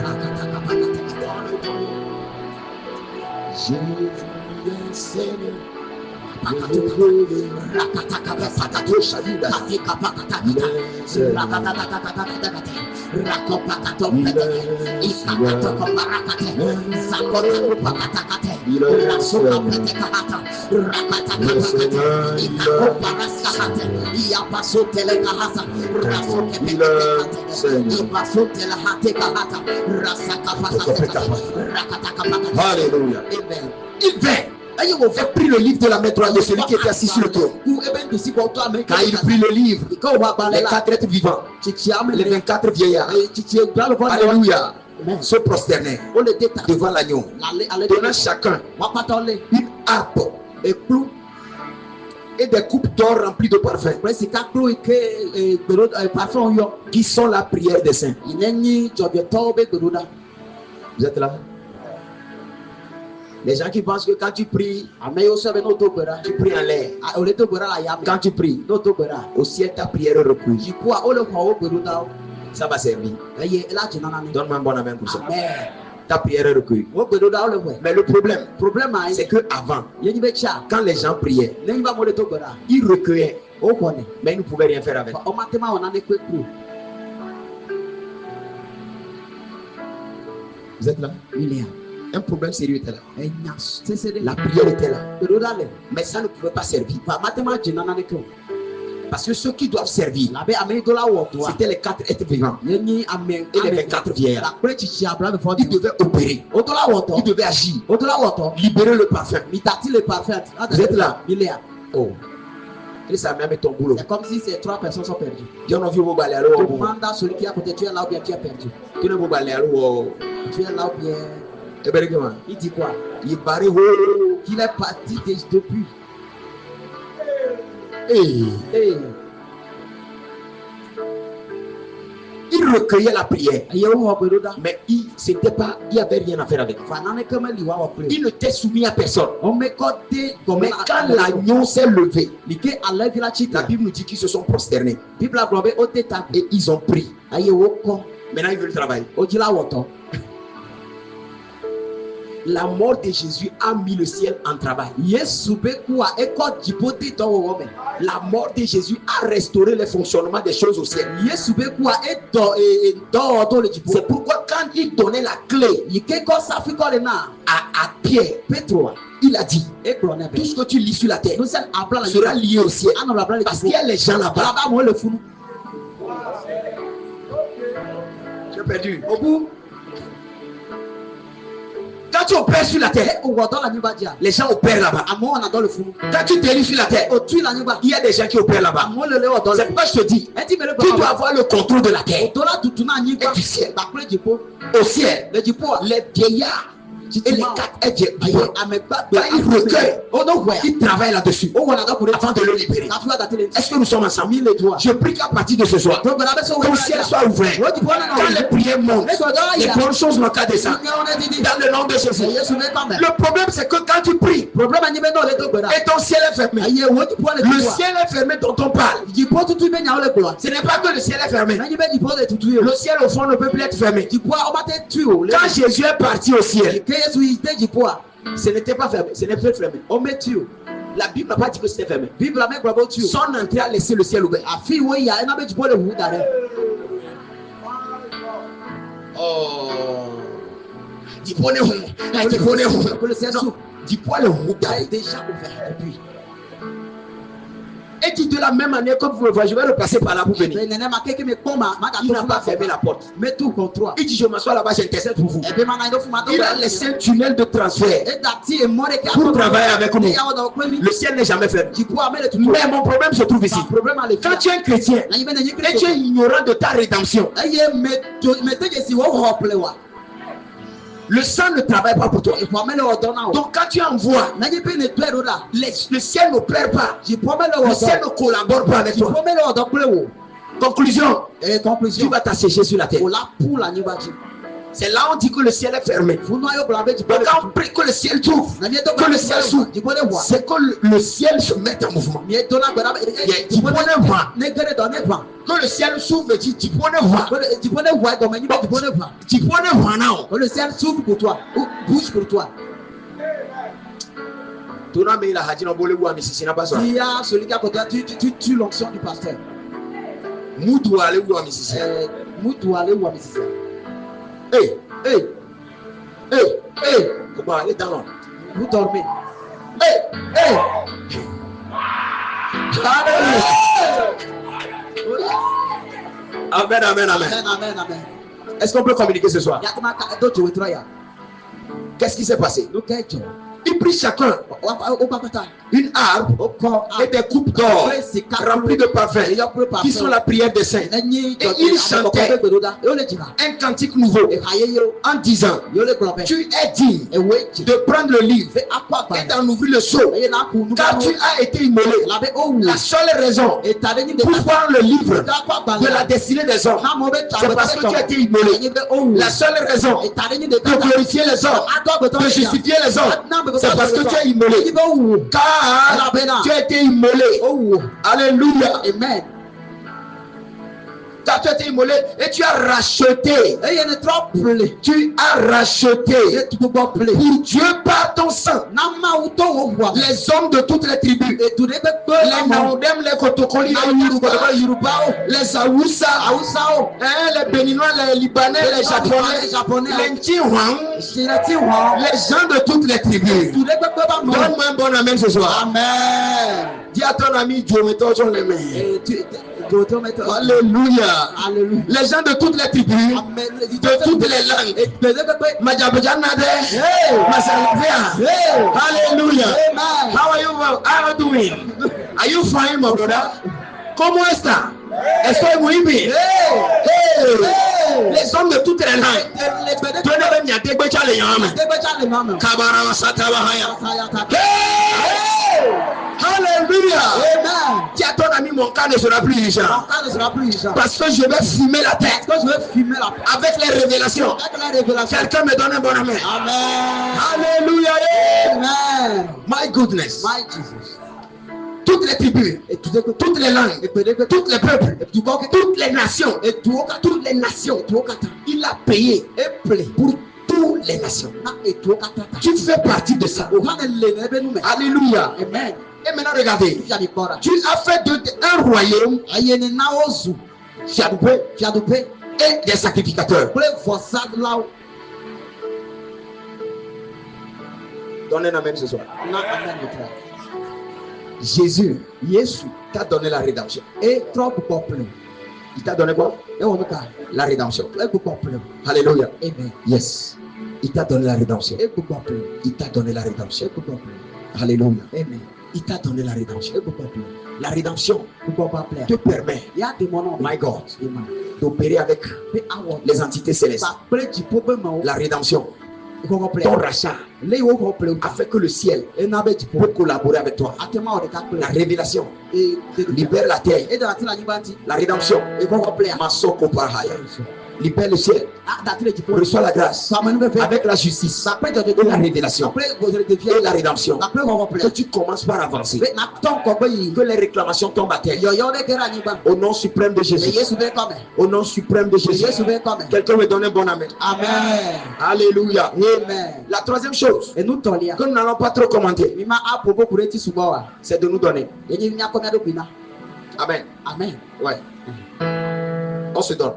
Alléluia. Il vint. Il pris le livre de la main droite de celui qui était assis sur le trône. Quand il prit le livre, les 4 êtres vivants, les 24 vieillards, alléluia, se prosternèrent devant l'agneau, donnant chacun une harpe et des coupes d'or remplies de parfums, qui sont la prière des saints. Vous êtes là? Les gens qui pensent que quand tu pries, tu pries en l'air. Quand tu pries, au ciel ta prière repose. Ça va servir. Donne-moi un bon amen pour ça. Ta prière est recueillie. Mais le problème, c'est que avant, quand les gens priaient, ils recueillaient, mais ils ne pouvaient rien faire avec. Vous êtes là? Un problème sérieux était là. La prière était là. Mais ça ne pouvait pas servir. Parce que ceux qui doivent servir, c'était les 4 êtres vivants et les 24 vieillards. Ils devaient opérer. Ils devaient agir. Libérer le parfum. Vous êtes là? Oh. Et ça même ton boulot.
C'est comme si ces 3 personnes sont perdues.
Demande
à celui qui est à côté, tu es là ou bien tu es perdu.
Tu es là
ou bien... Il dit quoi? Qu'il est parti depuis.
Il recueillait la prière, mais il n'y avait rien à faire avec. Il n'était soumis à personne. Mais quand l'agneau s'est levé, la Bible nous dit qu'ils se sont prosternés et ils ont pris. Maintenant ils veulent travailler. La mort de Jésus a mis le ciel en travail. La mort de Jésus a restauré le fonctionnement des choses au ciel. C'est pourquoi quand il donnait la clé à Pierre, il a dit, tout ce que tu lis sur la terre sera lié au ciel. Parce qu'il y a les gens là-bas. J'ai perdu. Au bout. Quand tu opères sur la terre, les gens opèrent là-bas. Quand tu délivres sur la terre, il y a des gens qui opèrent là-bas. C'est pourquoi je te dis, tu dois avoir le contrôle de la terre et du ciel. Au ciel, les vieillards
Et les 4 aides, il recueille. Il travaille là-dessus avant de le libérer. Est-ce que nous sommes ensemble? Je prie qu'à partir de ce soir, ton ciel soit ouvert. Quand les prières montent, les bonnes choses n'ont qu'à descendre. Dans le nom de Jésus. Le problème, c'est que quand tu pries, et ton ciel est fermé. Le ciel est fermé dont on parle. Ce n'est pas que le ciel est fermé. Le ciel au fond ne peut plus être fermé. Quand Jésus est parti au ciel, ce n'était pas fermé. Ce n'est plus fermé. La Bible n'a pas dit que c'était fermé. Son entrée a laissé le ciel ouvert. Et dit de la même manière que vous le voyez, je vais le passer par là pour venir. Il n'a pas fermé la porte. Il dit je m'assois là-bas, j'intercède pour vous. Il a laissé un tunnel de transfert pour travailler avec nous. Le ciel n'est jamais fermé. Mais mon problème se trouve ici. Quand tu es un chrétien et tu es ignorant de ta rédemption, le sang ne travaille pas pour toi. Donc quand tu envoies, le ciel ne pleure pas. Le ciel ne collabore pas avec toi. Conclusion, tu vas t'assécher sur la terre. C'est là où on dit que le ciel est fermé. Donc quand on prie que le ciel s'ouvre, c'est que le ciel se met en mouvement. Que le ciel s'ouvre, le ciel s'ouvre pour toi, bouge pour toi. Celui qui a côté, tu tues l'onction du pasteur. Moudou aller où à Mississippi. Comment aller dans l'ombre? Vous dormez. Amen. Est-ce qu'on peut communiquer ce soir? Qu'est-ce qui s'est passé? Ils prient chacun une harpe et des coupes d'or remplies de parfums qui sont la prière des saints. Et ils chantaient un cantique nouveau en disant: tu es digne de prendre le livre et d'en ouvrir le sceau, car tu as été immolé. La seule raison pour prendre le livre de la destinée des hommes, c'est parce que tu as été immolé. La seule raison de glorifier les hommes, de justifier les hommes, c'est parce que tu es immolé. Car tu as été immolé. Alléluia. Amen. Car tu as été immolé et tu as racheté. Tu as racheté pour Dieu par ton sang les hommes de toutes les tribus. Les Naodem, les Kotokoli, les Yoruba, les Aoussa, les Béninois, les Libanais, les Japonais, les Ntiwang, les gens de toutes les tribus. Donne-moi un bon amen ce soir. Amen. Dis à ton ami, Dieu, mettons sur les mains. Alléluia. Les gens de toutes les tribus, de toutes les langues. Alléluia. How are you doing? Are you fine, my brother? ¿Cómo está? Estoy muy bien. Les hommes de toutes les langues. Alléluia. Dis à ton ami, mon cas ne sera plus urgent. Parce que je vais fumer la tête. Avec les révélations. Quelqu'un me donne un bon amen. Amen. Alléluia. Amen. My goodness. My Jesus. Toutes les tribus, toutes les langues, tous les peuples, toutes les nations, il a payé pour toutes les nations. Tu fais partie de ça. Alléluia. Amen. Et maintenant regardez, tu as fait un royaume et des sacrificateurs. Donnez un amen ce soir. Jésus t'a donné la rédemption. Et trop peuple. Il t'a donné quoi? La rédemption. Alléluia. Amen. Yes. Il t'a donné la rédemption. Il t'a donné la rédemption. Alléluia. Amen. Il t'a donné la rédemption. La rédemption te permet, my God, d'opérer avec les entités célestes. La rédemption
ton rachat a fait que le ciel peut collaborer avec toi. La révélation libère la terre. La rédemption libère le ciel. Reçois la grâce avec la justice et la révélation et la rédemption. Que tu commences par avancer. Que les réclamations tombent à terre. Au nom suprême de Jésus. Au nom suprême de Jésus. Quelqu'un me donne un bon amen.
Amen.
Alléluia.
Amen.
La troisième chose que nous n'allons pas trop commenter, c'est de nous donner. Amen.
Amen.
Ouais. On se donne.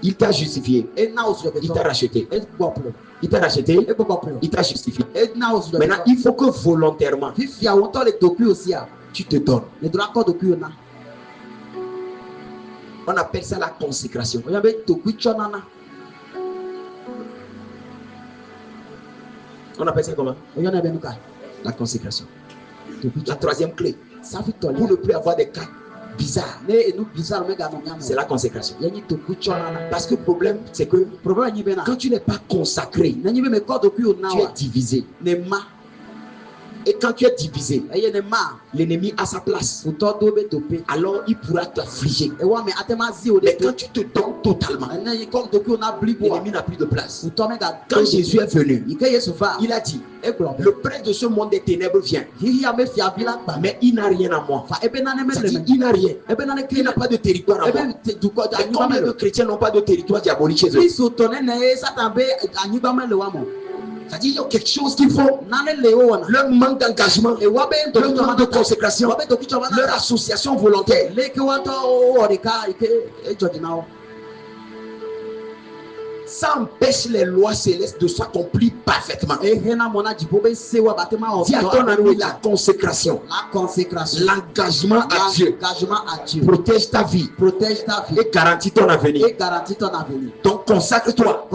Il t'a justifié. Il t'a racheté. Il t'a racheté. Il t'a justifié. Maintenant, il faut que volontairement, tu te donnes. On appelle ça la consécration. On appelle ça comment? La consécration. La troisième clé, pour ne plus avoir des cas bizarres, c'est la consécration. Parce que le problème, c'est que quand tu n'es pas consacré, tu es divisé. Et quand tu es divisé, l'ennemi a sa place. Alors il pourra t'affliger. Mais quand tu te donnes totalement, l'ennemi n'a plus de place. Quand Jésus est venu, il a dit, le prince de ce monde des ténèbres vient, mais il n'a rien à moi. C'est-à-dire, il n'a rien. Il n'a pas de territoire à moi. Et combien de chrétiens n'ont pas de territoire diabolique chez eux? C'est-à-dire qu'il y a quelque chose qu'il faut. Leur manque d'engagement, leur manque de consécration, leur association volontaire. Ça empêche les lois célestes de s'accomplir parfaitement. Dis à ton ami la consécration, l'engagement à Dieu, protège ta vie, et garantit ton avenir. Donc consacre-toi.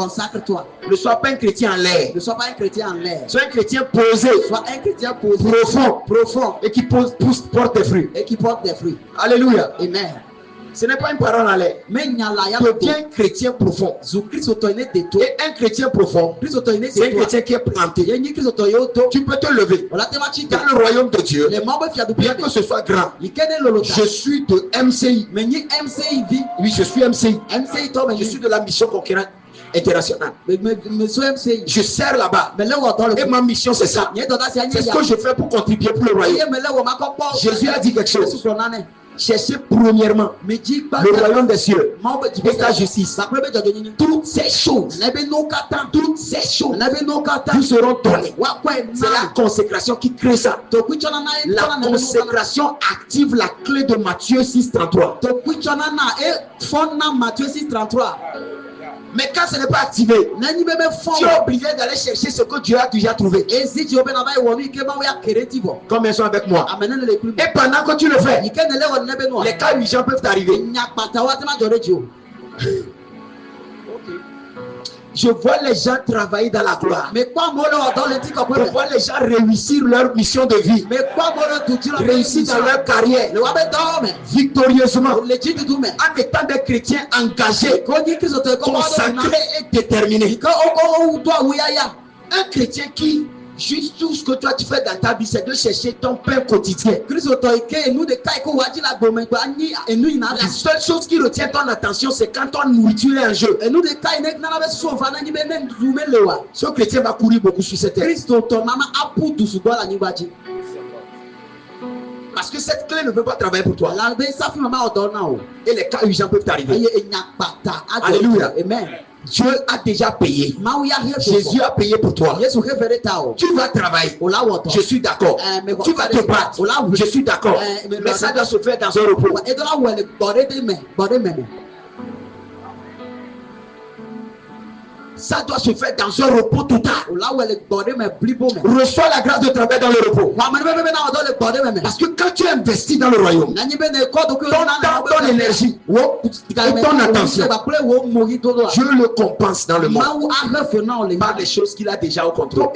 Ne sois pas un chrétien en l'air. Sois un chrétien posé, profond, et qui porte des fruits. Alléluia.
Amen.
Ce n'est pas une parole en l'air. Deviens un chrétien profond. Et un chrétien profond, c'est un chrétien qui est planté. Tu peux te lever. Dans le royaume de Dieu, bien que ce soit grand, je suis de MCI. Oui, je suis MCI. Je suis de la mission conquérante internationale. Je sers là-bas. Et ma mission, c'est ça. C'est ce que je fais pour contribuer pour le royaume. Jésus a dit quelque chose. Cherchez premièrement le royaume des cieux et sa justice. Toutes ces choses vous seront données. C'est la consécration qui crée ça. La consécration active la clé de Matthieu 6,33. Mais quand ce n'est pas activé, tu es obligé d'aller chercher ce que Dieu a déjà trouvé. Combien sont avec moi? Et pendant que tu le fais, les cas urgents peuvent arriver. Je vois les gens travailler dans la gloire. Je vois les gens réussir leur mission de vie. Réussir dans leur carrière. Victorieusement. En étant des chrétiens engagés, consacrés et déterminés. Un chrétien qui, juste tout ce que toi tu fais dans ta vie, c'est de chercher ton pain quotidien. La seule chose qui retient ton attention, c'est quand ton nourriture est en jeu. Ce chrétien va courir beaucoup sur cette terre. Parce que cette clé ne peut pas travailler pour toi. Et les cas urgents peuvent t'arriver. Alléluia. Amen. Dieu a déjà payé. Jésus a payé pour toi. Tu vas travailler. Je suis d'accord. Tu vas te battre. Je suis d'accord. Mais ça doit se faire dans un repos. Ça doit se faire dans un repos total. Reçois la grâce de travailler dans le repos. Parce que quand tu investis dans le royaume, ton énergie et ton attention, Dieu le compense dans le monde par les choses qu'il a déjà au contrôle.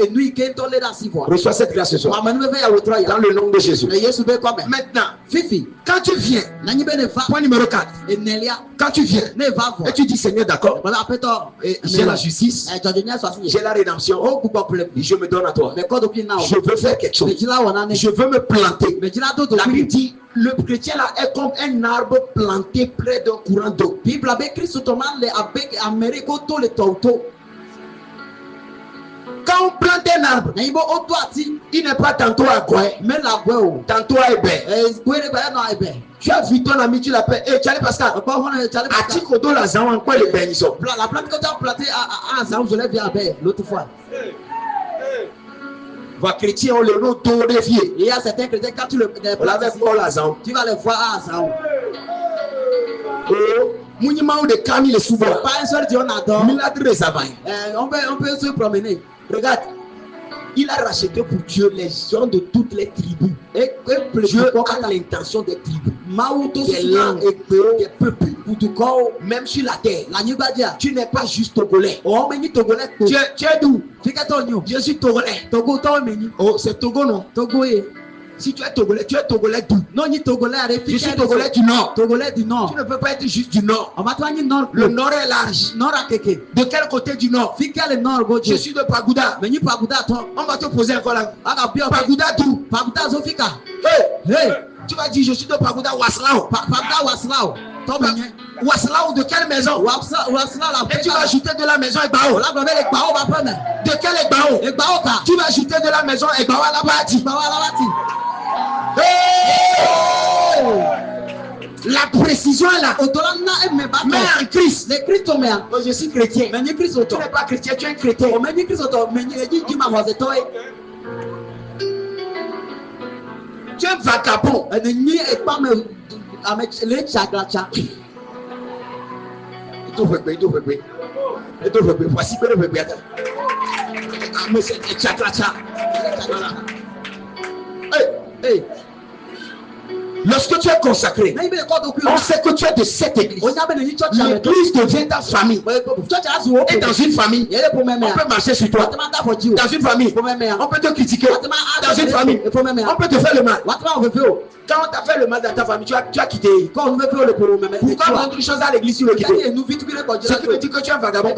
Reçois cette grâce ce soir. Dans le nom de Jésus. Maintenant, quand tu viens, point numéro 4, quand tu viens et tu dis Seigneur, d'accord, et j'ai la justice. justice, j'ai la rédemption, je me donne à toi. Je veux faire quelque chose. Je veux me planter. La Bible dit, le chrétien là est comme un arbre planté près d'un courant d'eau. Quand on plante un arbre, il n'est pas tantôt à quoi, tantôt à Hébert. Tu as vu ton ami, tu l'appelles, et Charlie Pascal, as-tu connu la zan en quoi les bains sont? La plante que tu as plantée à Zan, je l'ai vu à Hébert l'autre fois. Vos chrétiens ont le nom torréfié. Il y a certains chrétiens, quand tu le plantes, tu vas les voir à Zan. Monument de Camille souvent. Pas un seul Dieu on adore. On peut se promener. Regarde, il a racheté pour Dieu les gens de toutes les tribus. Et Dieu a l'intention des tribus, des langues, des peuples. Même sur la terre, tu n'es pas juste togolais. Tu es d'où? Je suis togolais. Oh, c'est Togo, non? Togo. Si tu es togolais d'où? Non, ni togolais. Je suis togolais du nord. Togolais du nord. Tu ne peux pas être juste du nord. Le nord est large. De quel côté du nord? Je suis de Pagouda. On va te poser encore là. Pagouda d'où? Pagouda Zofika. Hey. Tu vas dire je suis de Pagouda Waslao. Pagouda Waslao. Waslao de quelle maison? Et tu vas ajouter de la maison Egbao. De quel Egbao? Tu vas ajouter de la maison Egbao à la bâti. La précision est là. Mais en Christ. Je suis chrétien. Tu n'es pas chrétien, tu es un chrétien. Tu es un vagabond. Voici que le hey. Lorsque tu es consacré, on sait que tu es de cette église. L'église devient ta famille. Et dans une famille, on peut marcher sur toi. Dans une famille, on peut te critiquer. Dans une famille, on peut te faire le mal. Quand on t'a fait le mal dans ta famille, tu as quitté. Pourquoi prendre une chose à l'église sur le quitter? Ce qui veut dire que tu es un vagabond.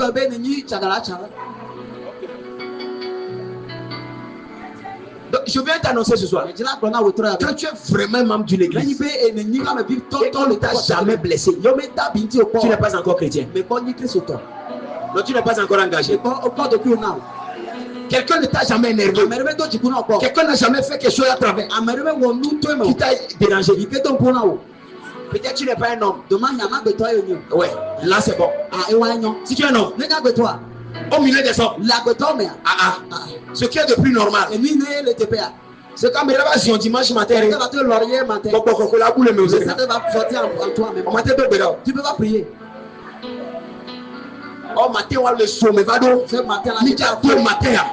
Donc, je viens t'annoncer ce soir. Quand tu es vraiment membre d'une église et qu'on ne t'a jamais blessé, tu n'es pas encore chrétien. Donc tu n'es pas encore engagé. Quelqu'un ne t'a jamais énervé. Quelqu'un n'a jamais fait quelque chose à travers qui t'a dérangé. Peut-être tu n'es pas un homme. Ouais, là c'est bon. Si tu es un homme, au milieu des hommes, ce qui est de plus normal, c'est quand même là si dimanche matin, tu peux pas prier. Oh matin on le sommet va donc ce matin là il y a 2 matins.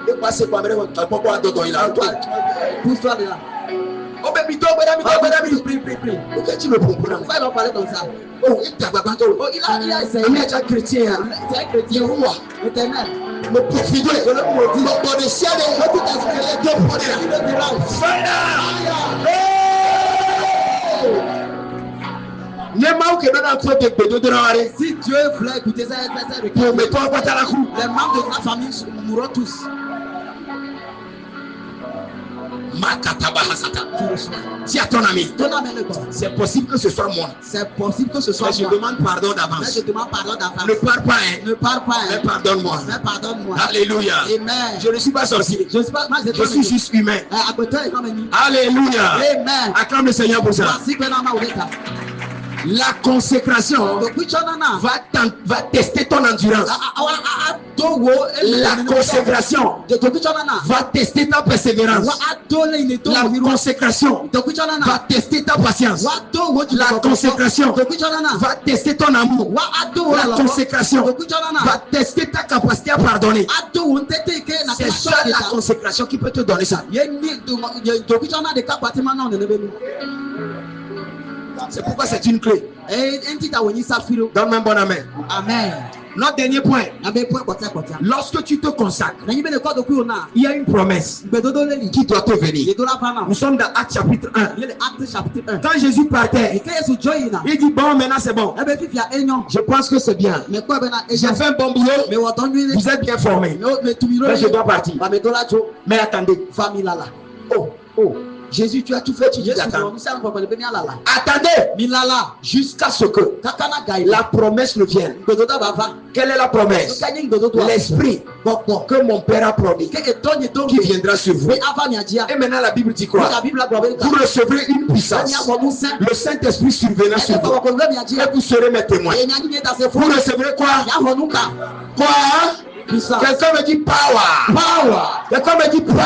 Et passer par même pourquoi dodo il a pousse-toi là. Oh baby prie. Pourquoi tu me prends pour pourquoi il va parler comme ça? Oh il a essayé. Il est chrétien. C'est un chrétien roi éternel. Me profiter de le de ciel et tout esprit de si Dieu voulait écouter ça, les membres de la famille mourront tous. Dis à ton ami, c'est possible que ce soit moi. Je demande pardon d'avance. Ne pars pas, mais pardonne-moi. Alléluia. Amen. Je ne suis pas sorcier. Je suis juste humain. Alléluia. Amen. Acclame le Seigneur pour ça. La consécration va tester ton endurance. La consécration va tester ta persévérance. La consécration va tester ta patience. La consécration va tester ton amour. La consécration va tester ta capacité à pardonner. C'est ça la consécration qui peut te donner ça. C'est pourquoi c'est une clé. Donne-moi un bon amen.
Amen.
Notre dernier point. Lorsque tu te consacres, il y a une promesse qui doit te venir. Nous sommes dans Actes chapitre 1. Quand Jésus partait, il dit bon, maintenant c'est bon. Je pense que c'est bien. J'ai fait un bon boulot. Vous êtes bien formés. Mais je dois partir. Mais attendez. Oh. Jésus, tu as tout fait, tu dis attends. Attendez jusqu'à ce que la promesse ne vienne. Quelle est la promesse? L'esprit que mon Père a promis, qui viendra sur vous. Et maintenant la Bible dit quoi? Vous recevrez une puissance. Le Saint-Esprit surviendra sur vous. Et vous serez mes témoins. Vous recevrez quoi? Quelqu'un me dit power. Quelqu'un me dit power.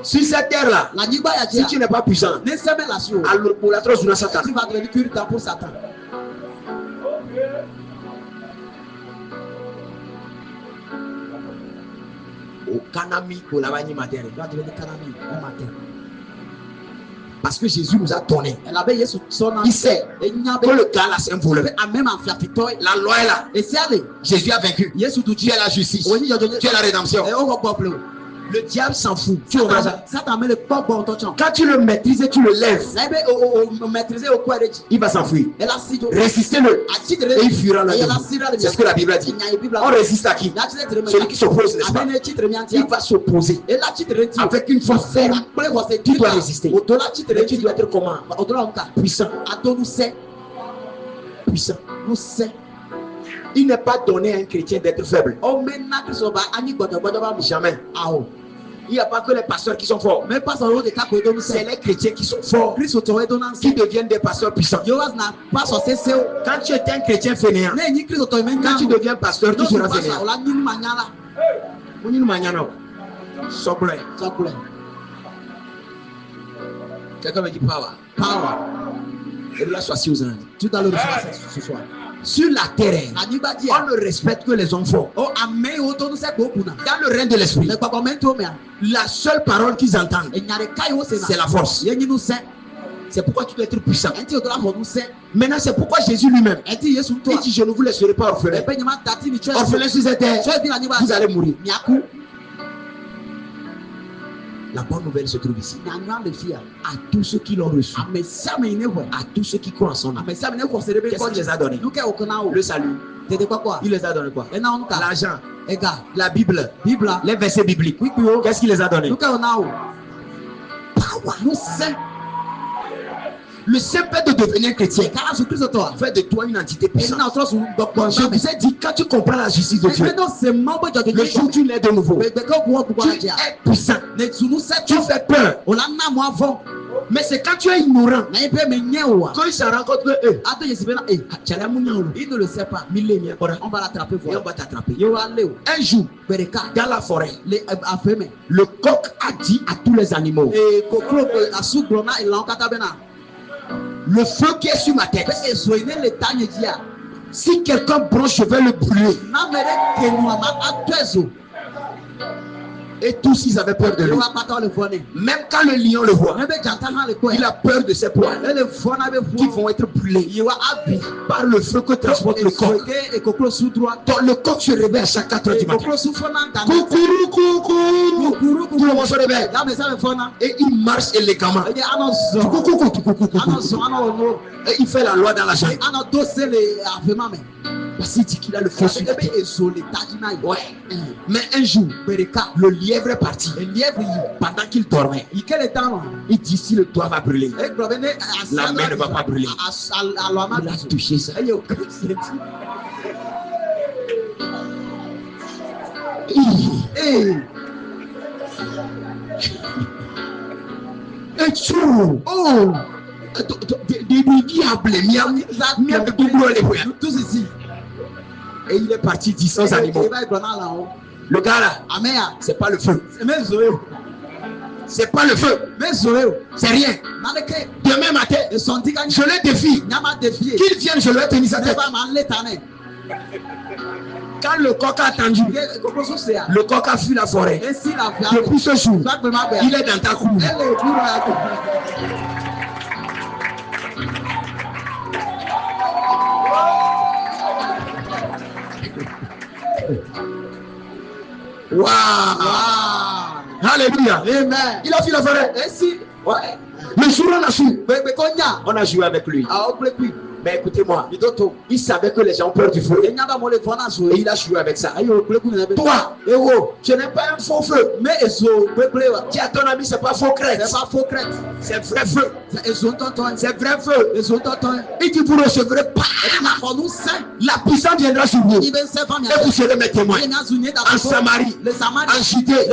Sur cette terre-là, si tu n'es pas puissant, alors pour la trosse, tu vas devenir cure-dent pour Satan. Au Kanami, pour la vanille matérielle, tu vas devenir Kanami au matin. Parce que Jésus nous a donné. Il sait que le gars là c'est un voleur. La loi est là. Jésus a vaincu. Tu es la justice. Tu es la rédemption. Le diable s'en fout. Tu vois ça? Quand tu le maîtrises et tu le lèves, il va s'enfuir. Résistez-le et il fuira là. C'est ce que la Bible a dit. On résiste à qui? Celui qui s'oppose, n'est-ce pas? Il va s'opposer avec une force ferme. Tu dois résister. Mais tu dois être comment? Puissant. Puissant. Il n'est pas donné à un chrétien d'être faible. Jamais. Il n'y a pas que les pasteurs qui sont forts. C'est les chrétiens qui sont forts, qui deviennent des pasteurs puissants. Quand tu étais un chrétien fainéant, quand tu deviens pasteur, tu seras fainéant. Quelqu'un me dit power. Et là, sois assis aux Indes. Tu dois le recevoir ce soir. Sur la terre, on ne respecte que les hommes forts. Dans le règne de l'esprit, la seule parole qu'ils entendent, c'est la force. C'est pourquoi tu dois être puissant. Maintenant, c'est pourquoi Jésus lui-même, il dit, je ne vous laisserai pas orphelin. Orphelin sur cette terre, vous allez mourir. La bonne nouvelle se trouve ici. À tous ceux qui l'ont reçu, à tous ceux qui croient en son nom, qu'est-ce qu'il les a donnés? Le salut. Il les a donné quoi? L'argent, la Bible, les versets bibliques. Qu'est-ce qu'il les a donnés? Le simple fait de devenir chrétien fait de toi une entité puissante. Je vous ai dit, quand tu comprends la justice de Dieu, le jour où tu l'es de nouveau, tu es puissant. Tu fais peur. Mais c'est quand tu es ignorant, quand il se rend compte que il ne le sait pas, on va l'attraper et on va t'attraper. Un jour, dans la forêt, le coq a dit à tous les animaux, le feu qui est sur ma tête, si quelqu'un branche, je vais le brûler. Et tous ils avaient peur de lui. Même quand le lion le voit, il a peur de ses poils qui vont être brûlés par le feu que transporte le coq. Donc le coq se réveille à chaque 4 heures du matin. Tout le monde se réveille. Et il marche élégamment. Et il fait la loi dans la jambe. Parce qu'il dit qu'il a le feu sur la tête. Ouais. Mais un jour, le lièvre est parti. Pendant qu'il dormait, il dit si le toit va brûler, la main ne va pas brûler. Il a touché ça. Et tu tous ici. Et il est parti 10 animaux. Le gars là, c'est pas le feu. C'est pas le feu. C'est rien. Demain matin, je le défie. Qu'il vienne, je lui tenir sa tête. Quand le coq a attendu, le coq a fui la forêt. Depuis ce jour, il est dans ta cour. Waouh! Alléluia!
Amen.
Il a fait la vraie.
Et si?
Ouais. Le jour où on a joué avec lui. Mais écoutez-moi, il savait que les gens ont peur du feu. Et il a joué avec ça. Toi, tu n'es pas un faux feu. Mais tu as ton ami, c'est pas faux crête. C'est vrai feu. C'est vrai feu. Et tu vous recevrez pas. La puissance viendra sur vous. Et vous serez mes témoins. En Samarie, en Judée,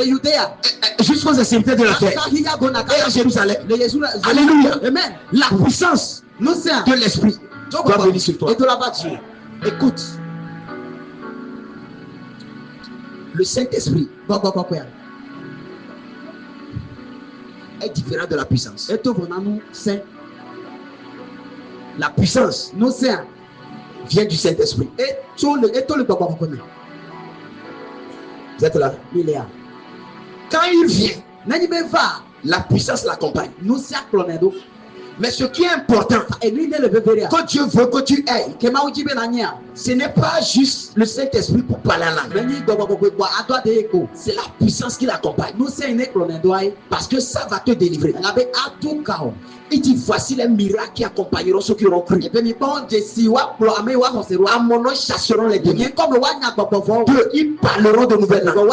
jusqu'aux extrémités de la terre. Et à Jérusalem. Alléluia. Amen. La puissance de l'esprit doit venir sur toi. Écoute. Le Saint-Esprit est différent de la puissance. La puissance vient du Saint-Esprit. Vous êtes là? Quand il vient, la puissance l'accompagne. Mais ce qui est important, que Dieu veut que tu aies, ce n'est pas juste le Saint-Esprit pour parler en langue. C'est la puissance qui l'accompagne. Parce que ça va te délivrer. Il dit, voici les miracles qui accompagneront ceux qui auront cru. À mon nom, ils chasseront les démons. Ils parleront de nouvelles langues.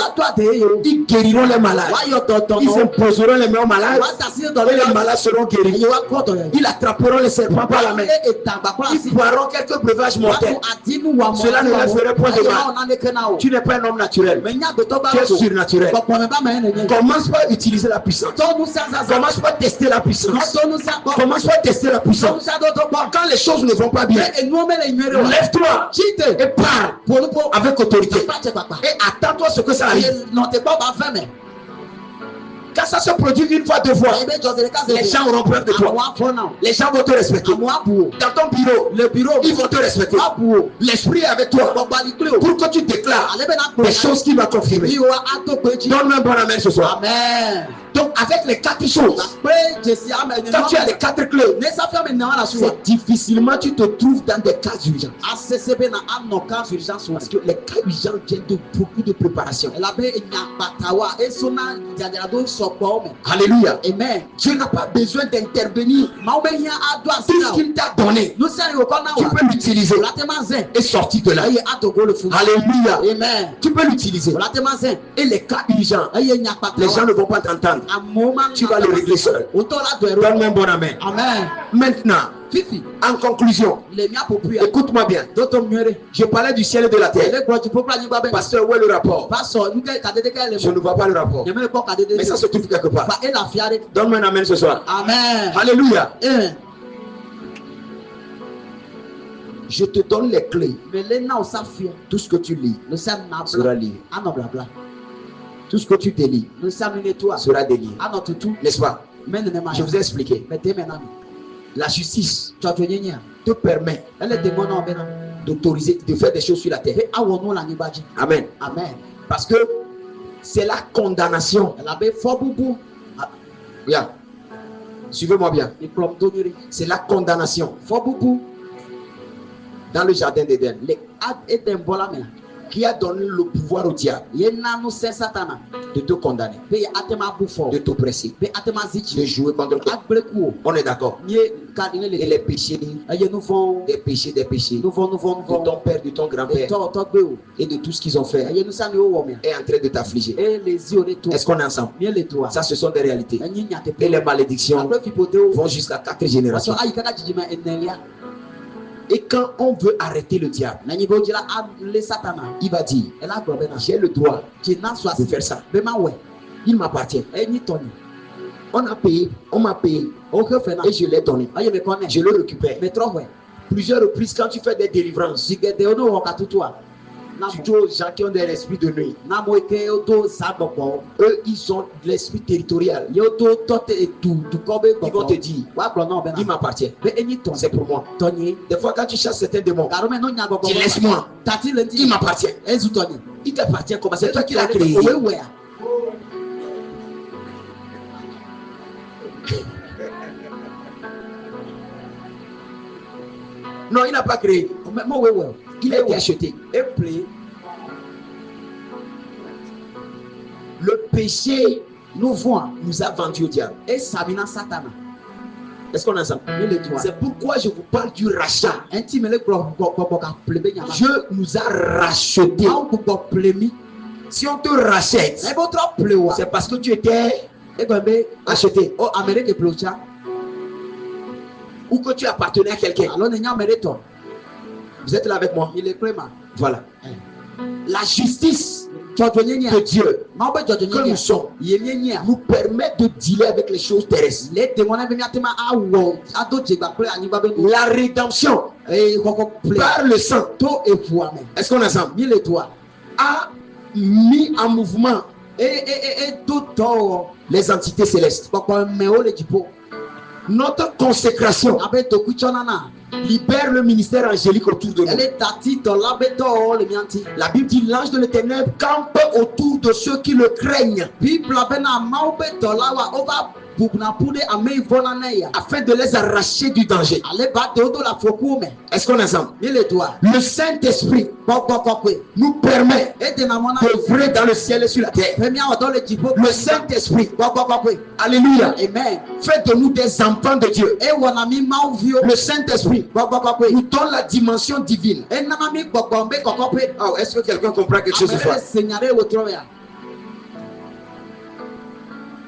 Ils guériront les malades. Ils imposeront les mains aux malades. Et les malades seront guéris. Ils attraperont les serpents par la main. Ils boiront quelques breuvages mortels. Cela ne leur ferait point de mal. Tu n'es pas un homme naturel. Tu es surnaturel. Commence par utiliser la puissance. Commence par tester la puissance. Commence par tester la puissance. Quand les choses ne vont pas bien, lève-toi et parle avec autorité. Et attends-toi ce que ça arrive. Quand ça se produit une fois, deux fois, les gens auront peur de toi. Les gens vont te respecter. Dans ton bureau, ils vont te respecter. L'esprit est avec toi pour que tu déclares des choses qui vont confirmer. Donne-moi un bon amen ce soir. Amen. Donc avec les quatre choses, quand tu as les quatre clés, c'est difficilement tu te trouves dans des cas urgents. Parce que les cas urgents viennent de beaucoup de préparation. Alléluia. Amen. Dieu n'a pas besoin d'intervenir. Tout ce qu'il t'a donné, tu peux l'utiliser et sortir de là. Alléluia. Amen. Tu peux l'utiliser. Et les cas urgents, les gens ne vont pas t'entendre. Tu vas le régler seul. Donne-moi un bon amen. Amen. Maintenant, en conclusion, écoute-moi bien. Je parlais du ciel et de la terre. Pasteur, où est le rapport? Je ne vois pas le rapport. Mais ça se trouve quelque part. Donne-moi un amen ce soir. Amen. Alléluia. Je te donne les clés. Tout ce que tu lis sera lié. Tout ce que tu délies sera délié. N'est-ce pas? Je vous ai expliqué. La justice te permet d'autoriser, de faire des choses sur la terre. Amen. Amen. Parce que c'est la condamnation. Regarde. Suivez-moi bien. C'est la condamnation. Dans le jardin d'Éden. Qui a donné le pouvoir au diable de te condamner, de t'oppresser, de jouer contre toi. On est d'accord? Et les péchés, des péchés de ton père, de ton grand-père et de tout ce qu'ils ont fait est en train de t'affliger. Est-ce qu'on est ensemble? Ça, ce sont des réalités. Et les malédictions vont jusqu'à 4 générations. Et quand on veut arrêter le diable, il va dire, j'ai le droit de faire ça. Il m'appartient. On a payé, on m'a payé, et je l'ai donné. Je le récupère. Plusieurs reprises, quand tu fais des délivrances, tu dis aux gens qui ont des esprits de nuit. Eux, ils ont l'esprit territorial. Ils vont te dire, il m'appartient. C'est pour moi. Des fois, quand tu chasses certains démons, tu laisse-moi. Il m'appartient. Il t'appartient comme c'est toi qui l'as créé. Non, il n'a pas créé. Il a été acheté. Le péché nous a vendu au diable.
Et Sabina Satana.
Est-ce qu'on a ça? C'est pourquoi je vous parle du rachat. Dieu nous a racheté. Si on te rachète, c'est parce que tu étais acheté. Ou que tu appartenais à quelqu'un. Vous êtes là avec moi? Voilà. La justice de Dieu que nous sommes nous permet de dealer avec les choses terrestres. La rédemption par le sang, est-ce qu'on a ça? A mis en mouvement les entités célestes. Notre consécration libère le ministère angélique autour de nous. La Bible dit l'ange de l'Éternel campe autour de ceux qui le craignent, afin de les arracher du danger. Est-ce qu'on est ensemble? Le Saint-Esprit nous permet d'œuvrer dans le ciel et sur la terre. Le Saint-Esprit, alléluia, fait de nous des enfants de Dieu. Le Saint-Esprit nous donne la dimension divine. Oh, est-ce que quelqu'un comprend quelque chose ce soir?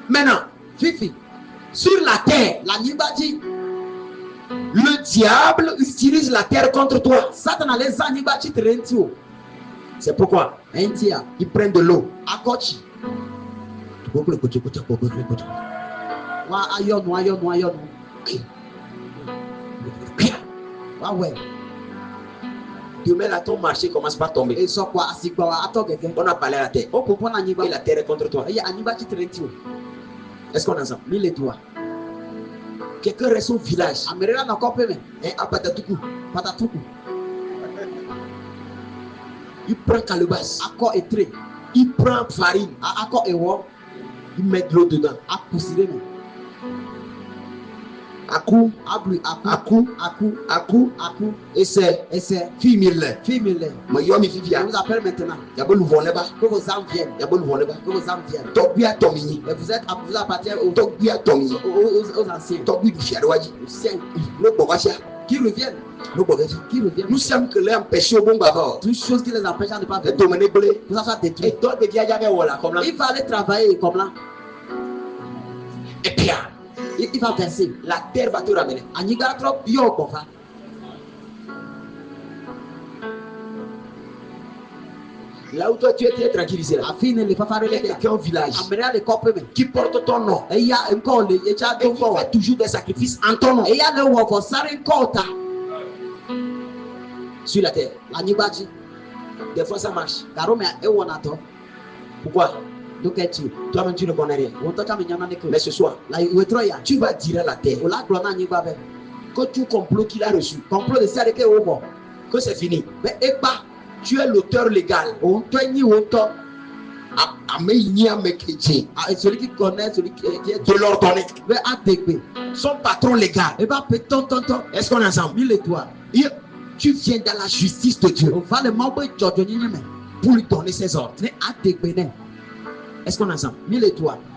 Maintenant, sur la terre, le diable utilise la terre contre toi. C'est pourquoi ils prennent de l'eau. Demain là, ton marché commence par tomber. On a parlé à la terre. Et la terre est contre toi. Est-ce qu'on a ça? Quelqu'un reste au village. À Patatuku. Il prend calebasse. Il prend farine. Il met de l'eau dedans. À coup. Et c'est fille mille. Mais yo mi fille. On vous appelle maintenant. Il y a beau nous voler bas. Que vos âmes viennent. Togbi a tomini. Et vous appartenez au Togbi a tomini. Aux anciens. Togbi du fiadoaji. Le bobacha. Qui reviennent. Nous sommes que les empêcher au bon bavard. Toutes choses qui les empêchent de ne pas venir. Vous avez détruit. Et toi, il va aller travailler comme là. Et puis, il va verser. La terre va te ramener. Là où toi tu étais tranquille, il y a quelqu'un au village qui porte ton nom et qui fait toujours des sacrifices en ton nom sur la terre. Des fois ça marche. Pourquoi? Toi-même tu ne connais rien. Mais ce soir, tu vas dire à la terre que tout complot qu'il a reçu, que c'est fini. Mais tu es l'auteur légal. Celui qui connaît, celui qui est de l'ordonner. Son patron légal. Est-ce qu'on est ensemble? Tu viens dans la justice de Dieu pour lui donner ses ordres. Est-ce qu'on est ensemble?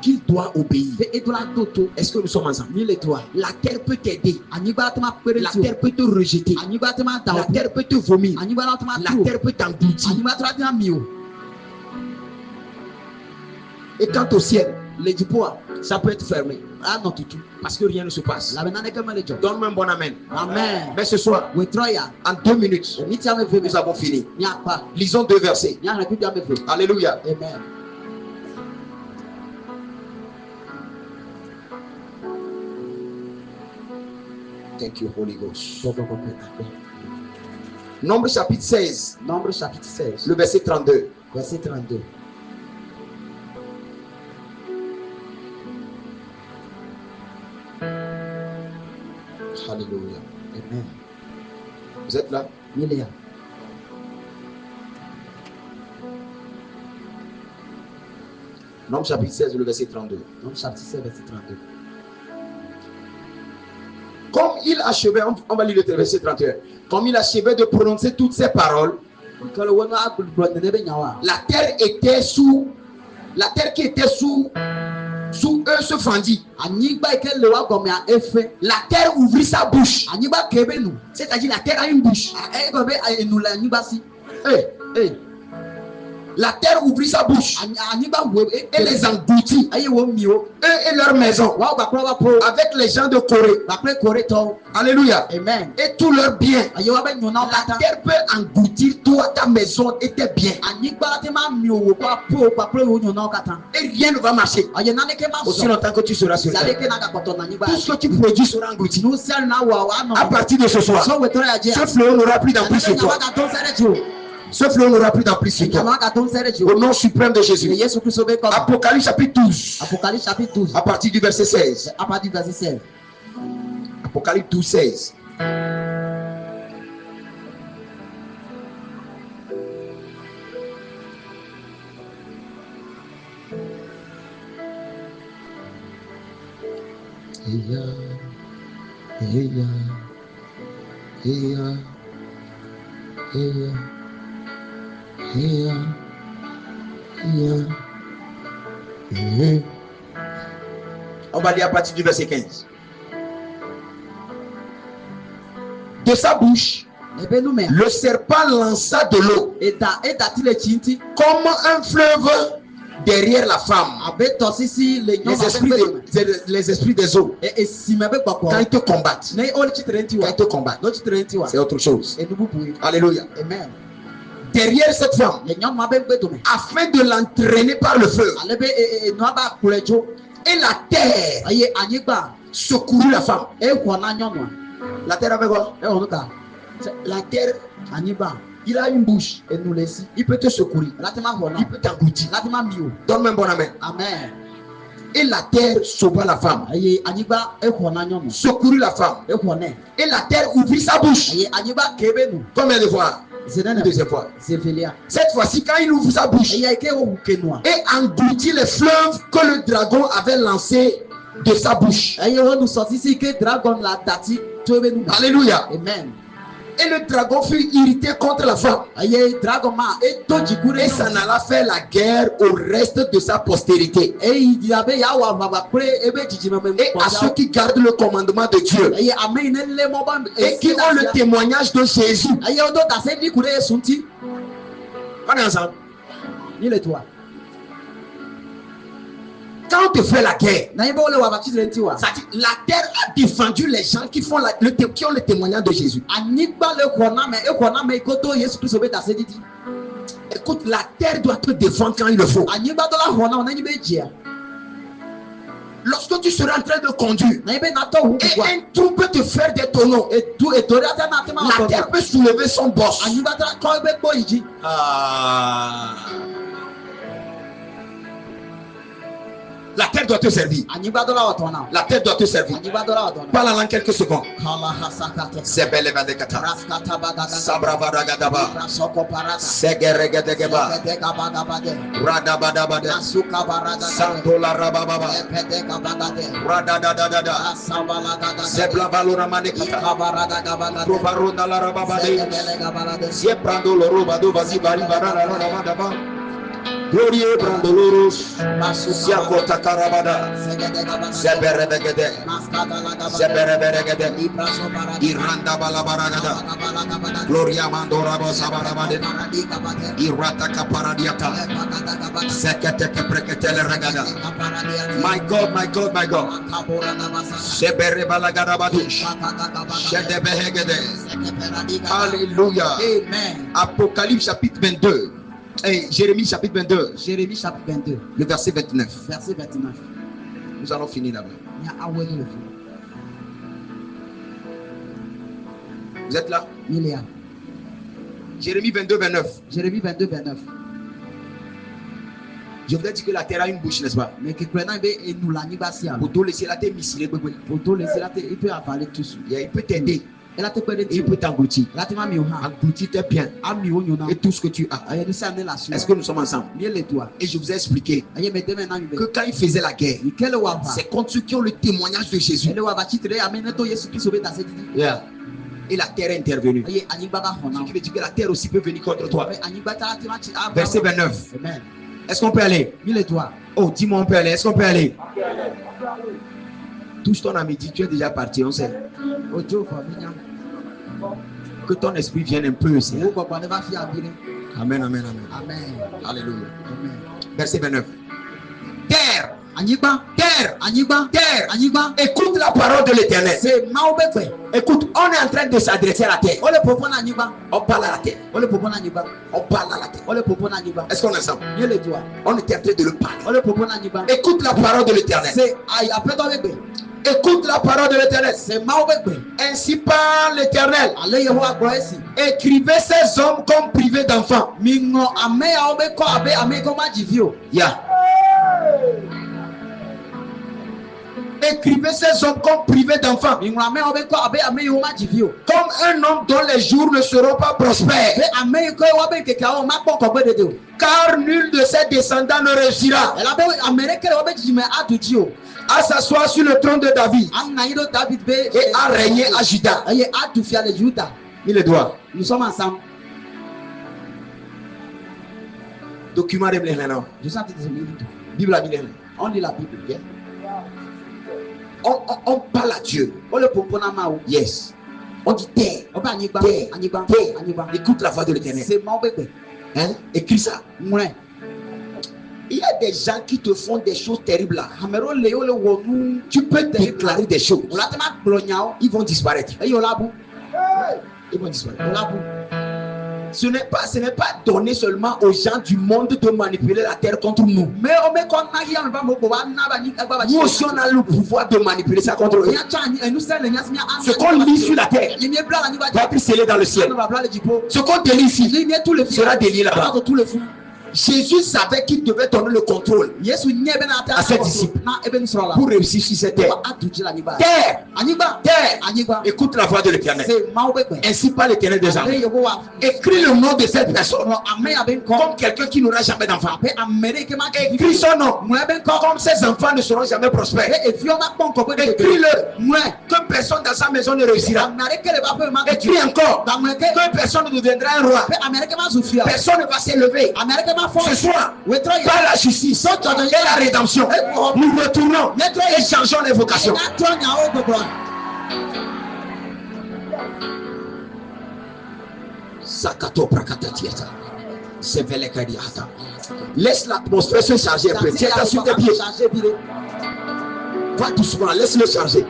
Qu'il doit obéir. Est-ce que nous sommes ensemble? La terre peut t'aider. La terre peut te rejeter. La terre peut te vomir. La terre peut t'engloutir. Et quant au ciel, ça peut être fermé. Parce que rien ne se passe. Donne-moi un bon amen. Amen. Mais ce soir, en 2 minutes, nous avons fini. Lisons 2 versets. Alléluia. Amen. Thank you, Holy Ghost. Nombre chapitre 16. Le verset 32. Alléluia. Amen. Vous êtes là? Nombre chapitre 16, le verset 32. Comme il achevait, on va lire le verset 31. Comme il achevait de prononcer toutes ces paroles, la terre était sous
La terre qui était sous eux se fendit. La terre ouvrit sa bouche. C'est-à-dire la terre a une bouche. La terre ouvrit sa bouche et les engloutit, eux et leur maison, avec les gens de Corée. Alléluia. Amen. Et tous leurs biens. La terre peut engloutir toi, ta maison et tes biens. Et rien ne va marcher aussi longtemps que tu seras sur terre. Tout ce que tu produis sera englouti. À partir de ce soir, ce fléau n'aura plus d'emprise sur toi. Ce flot n'aura plus d'emprise sur toi. Au nom suprême de Jésus. Apocalypse chapitre 12. À partir du verset 16. Apocalypse 12, 16. On va lire à partir du verset 15. De sa bouche, le serpent lança de l'eau comme un fleuve derrière la femme. Les esprits des eaux, quand ils te combattent, c'est autre chose. Alléluia. Amen. Derrière cette femme, afin de l'entraîner par le feu. Et la terre secourut la femme. La terre avec quoi? La terre, il a une bouche. Il peut te secourir. Il peut t'engloutir. Donne-moi un bon amen. Amen. Et la terre sauva la femme. Secourut la femme. Et la terre ouvrit sa bouche. Combien de fois? Deuxième fois. Cette fois-ci, quand il ouvre sa bouche et engloutit les fleuves que le dragon avait lancés de sa bouche. Alléluia. Amen. Et le dragon fut irrité contre la femme. Et s'en alla faire la guerre au reste de sa postérité. Et à ceux qui gardent le commandement de Dieu. Et qui ont le témoignage de Jésus. On est ensemble. Quand on te fait la guerre, la terre a défendu les gens qui ont le témoignage de Jésus. Écoute, la terre doit te défendre quand il le faut. Lorsque tu seras en train de conduire et un trou peut te faire des tonneaux, la terre peut soulever son boss. La terre doit te servir. La terre doit te servir. Parle en quelques secondes. C'est belle Vadekata. Sabravadagadaba. Segeregedegeba. Radabadabada. Santola Rabababa. Radadadada. Seblavaloramanekata. Probaronda la Rababade. Sieprando Lorobado Vasibari Barabadaba. Glorie Brandoloros, Siakota Karabada, Zeberebegede, Iranda Balabaragada, Gloria Mandora Sabarabade, Irata Caparadiata, Sekete Preketele Regada. My God, my God, my God. Sebere Balagadabadush, Shedebehegede. Alléluia. Amen. Apocalypse chapitre 22. Et Jérémie chapitre 22. Le verset 29. Nous allons finir là-bas. Vous êtes là? Jérémie 22, 29. Je voudrais dire que la terre a une bouche, n'est-ce pas? Pour tout laisser la terre missiler. Il peut avaler tout. Il peut t'aider. Il peut t'engloutir. Engloutir tes biens et tout ce que tu as. Est-ce que nous sommes ensemble? Et je vous ai expliqué que quand il faisait la guerre, c'est contre ceux qui ont le témoignage de Jésus. Yeah. Et la terre est intervenue. Ce qui veut dire que la terre aussi peut venir contre toi. Verset 29. Amen.
Est-ce qu'on peut aller?
Mille-toi.
Oh, dis-moi, on peut aller. Est-ce qu'on peut aller? Touche ton ami, dis, tu es déjà parti, on sait. Que ton esprit vienne un peu aussi. Amen, amen, amen.
Amen.
Alléluia.
Amen.
Verset 29. Terre,
Anyiba,
terre,
Anyiba,
terre,
Anyiba.
écoute la parole de l'Éternel.
C'est Maobekwe.
Écoute, on est en train de s'adresser à la terre.
Ole popo na Anyiba.
On parle à la terre.
Ole popo na Anyiba.
On parle à la terre.
Ole popo na Anyiba.
Est-ce qu'on est ensemble?
Mille-toi.
On était en train de le parler.
Ole popo na Anyiba.
Écoute la parole de l'Éternel.
C'est aïe après toi bébé.
Écoute la parole de l'Éternel.
C'est Maobekwe.
Ainsi parle l'Éternel.
Ale Yehowa Goesi.
Écrivez ces hommes comme privés d'enfants.
Mingo ame aobeko abe ame koma jivio.
Yeah. Écrivez ces hommes comme privés d'enfants.
Mingo ame aobeko abe ame yoma jivio.
Comme un homme dont les jours ne seront pas prospères.
Be ame ko wabe keka o ma pon ko gbe dede o.
Car nul de ses descendants ne réussira
Ela be America wabe jime atuji o.
à s'asseoir sur le trône de David
Anga yido David be
et à régner à Juda.
Aye atufia le Juda.
Il les doit.
Nous sommes ensemble.
Document de Bléhénan.
Je sens que c'est le livre.
Bible à Bléhénan.
On lit la Bible. Yeah.
On parle à Dieu.
Ole popo na ma o.
Yes. On dit terre.
Oba Anyiba.
Terre.
Anyiba.
Terre.
Anyiba.
Écoute la voix de l'Éternel.
C'est Maobekwe.
Hein? Écris ça.
Ouais.
Il y a des gens qui te font des choses terribles là.
Hamero le ole wonu.
Tu peux déclarer des choses.
Ola te ma glonyao.
Ils vont disparaître.
Eyo labu.
Ils vont disparaître.
Olabu.
Ce n'est pas donné seulement aux gens du monde de manipuler la terre contre nous.
Mais on me kon na hiya mba mo wa na ba ni egba ba.
Nous aussi on a le pouvoir de manipuler ça contre eux.
Ya chani enu se le nyas mi an.
Ce qu'on lit sur la terre
Li mi bla la ni ba.
va être scellé dans le ciel.
On va bla le jipo.
Ce qu'on délie ici
Li mi tout le
sera délié là-bas.
Tout le fou.
Jésus savait qu'il devait donner le contrôle
Yesu nyebe na ta
à ses disciples
na ebe sura la.
pour réussir sur cette terre.
Atuji la ni ba.
Terre,
Anyiba.
terre,
Anyiba.
écoute la voix de l'Éternel.
C'est Maobekwe.
Ainsi parle l'Éternel des armées.
Yehowa.
Écris le nom de cette personne
Ame aben ko.
comme quelqu'un qui n'aura jamais d'enfant.
Ape America ma.
Écris son nom
Mo aben ko.
comme ses enfants ne seront jamais prospères.
E fi o ma pon ko gbe.
Écris-le
Moi.
que personne dans sa maison ne réussira.
America le ba pe ma.
Écris encore que personne ne deviendra un roi.
America ma sufia.
Personne ne va s'élever.
America ma fo.
Ce soir,
We try.
par la justice et la rédemption, nous retournons et changeons les vocations. Laisse l'atmosphère se charger un peu. Tiens-toi sur tes pieds. Va doucement, laisse-le charger.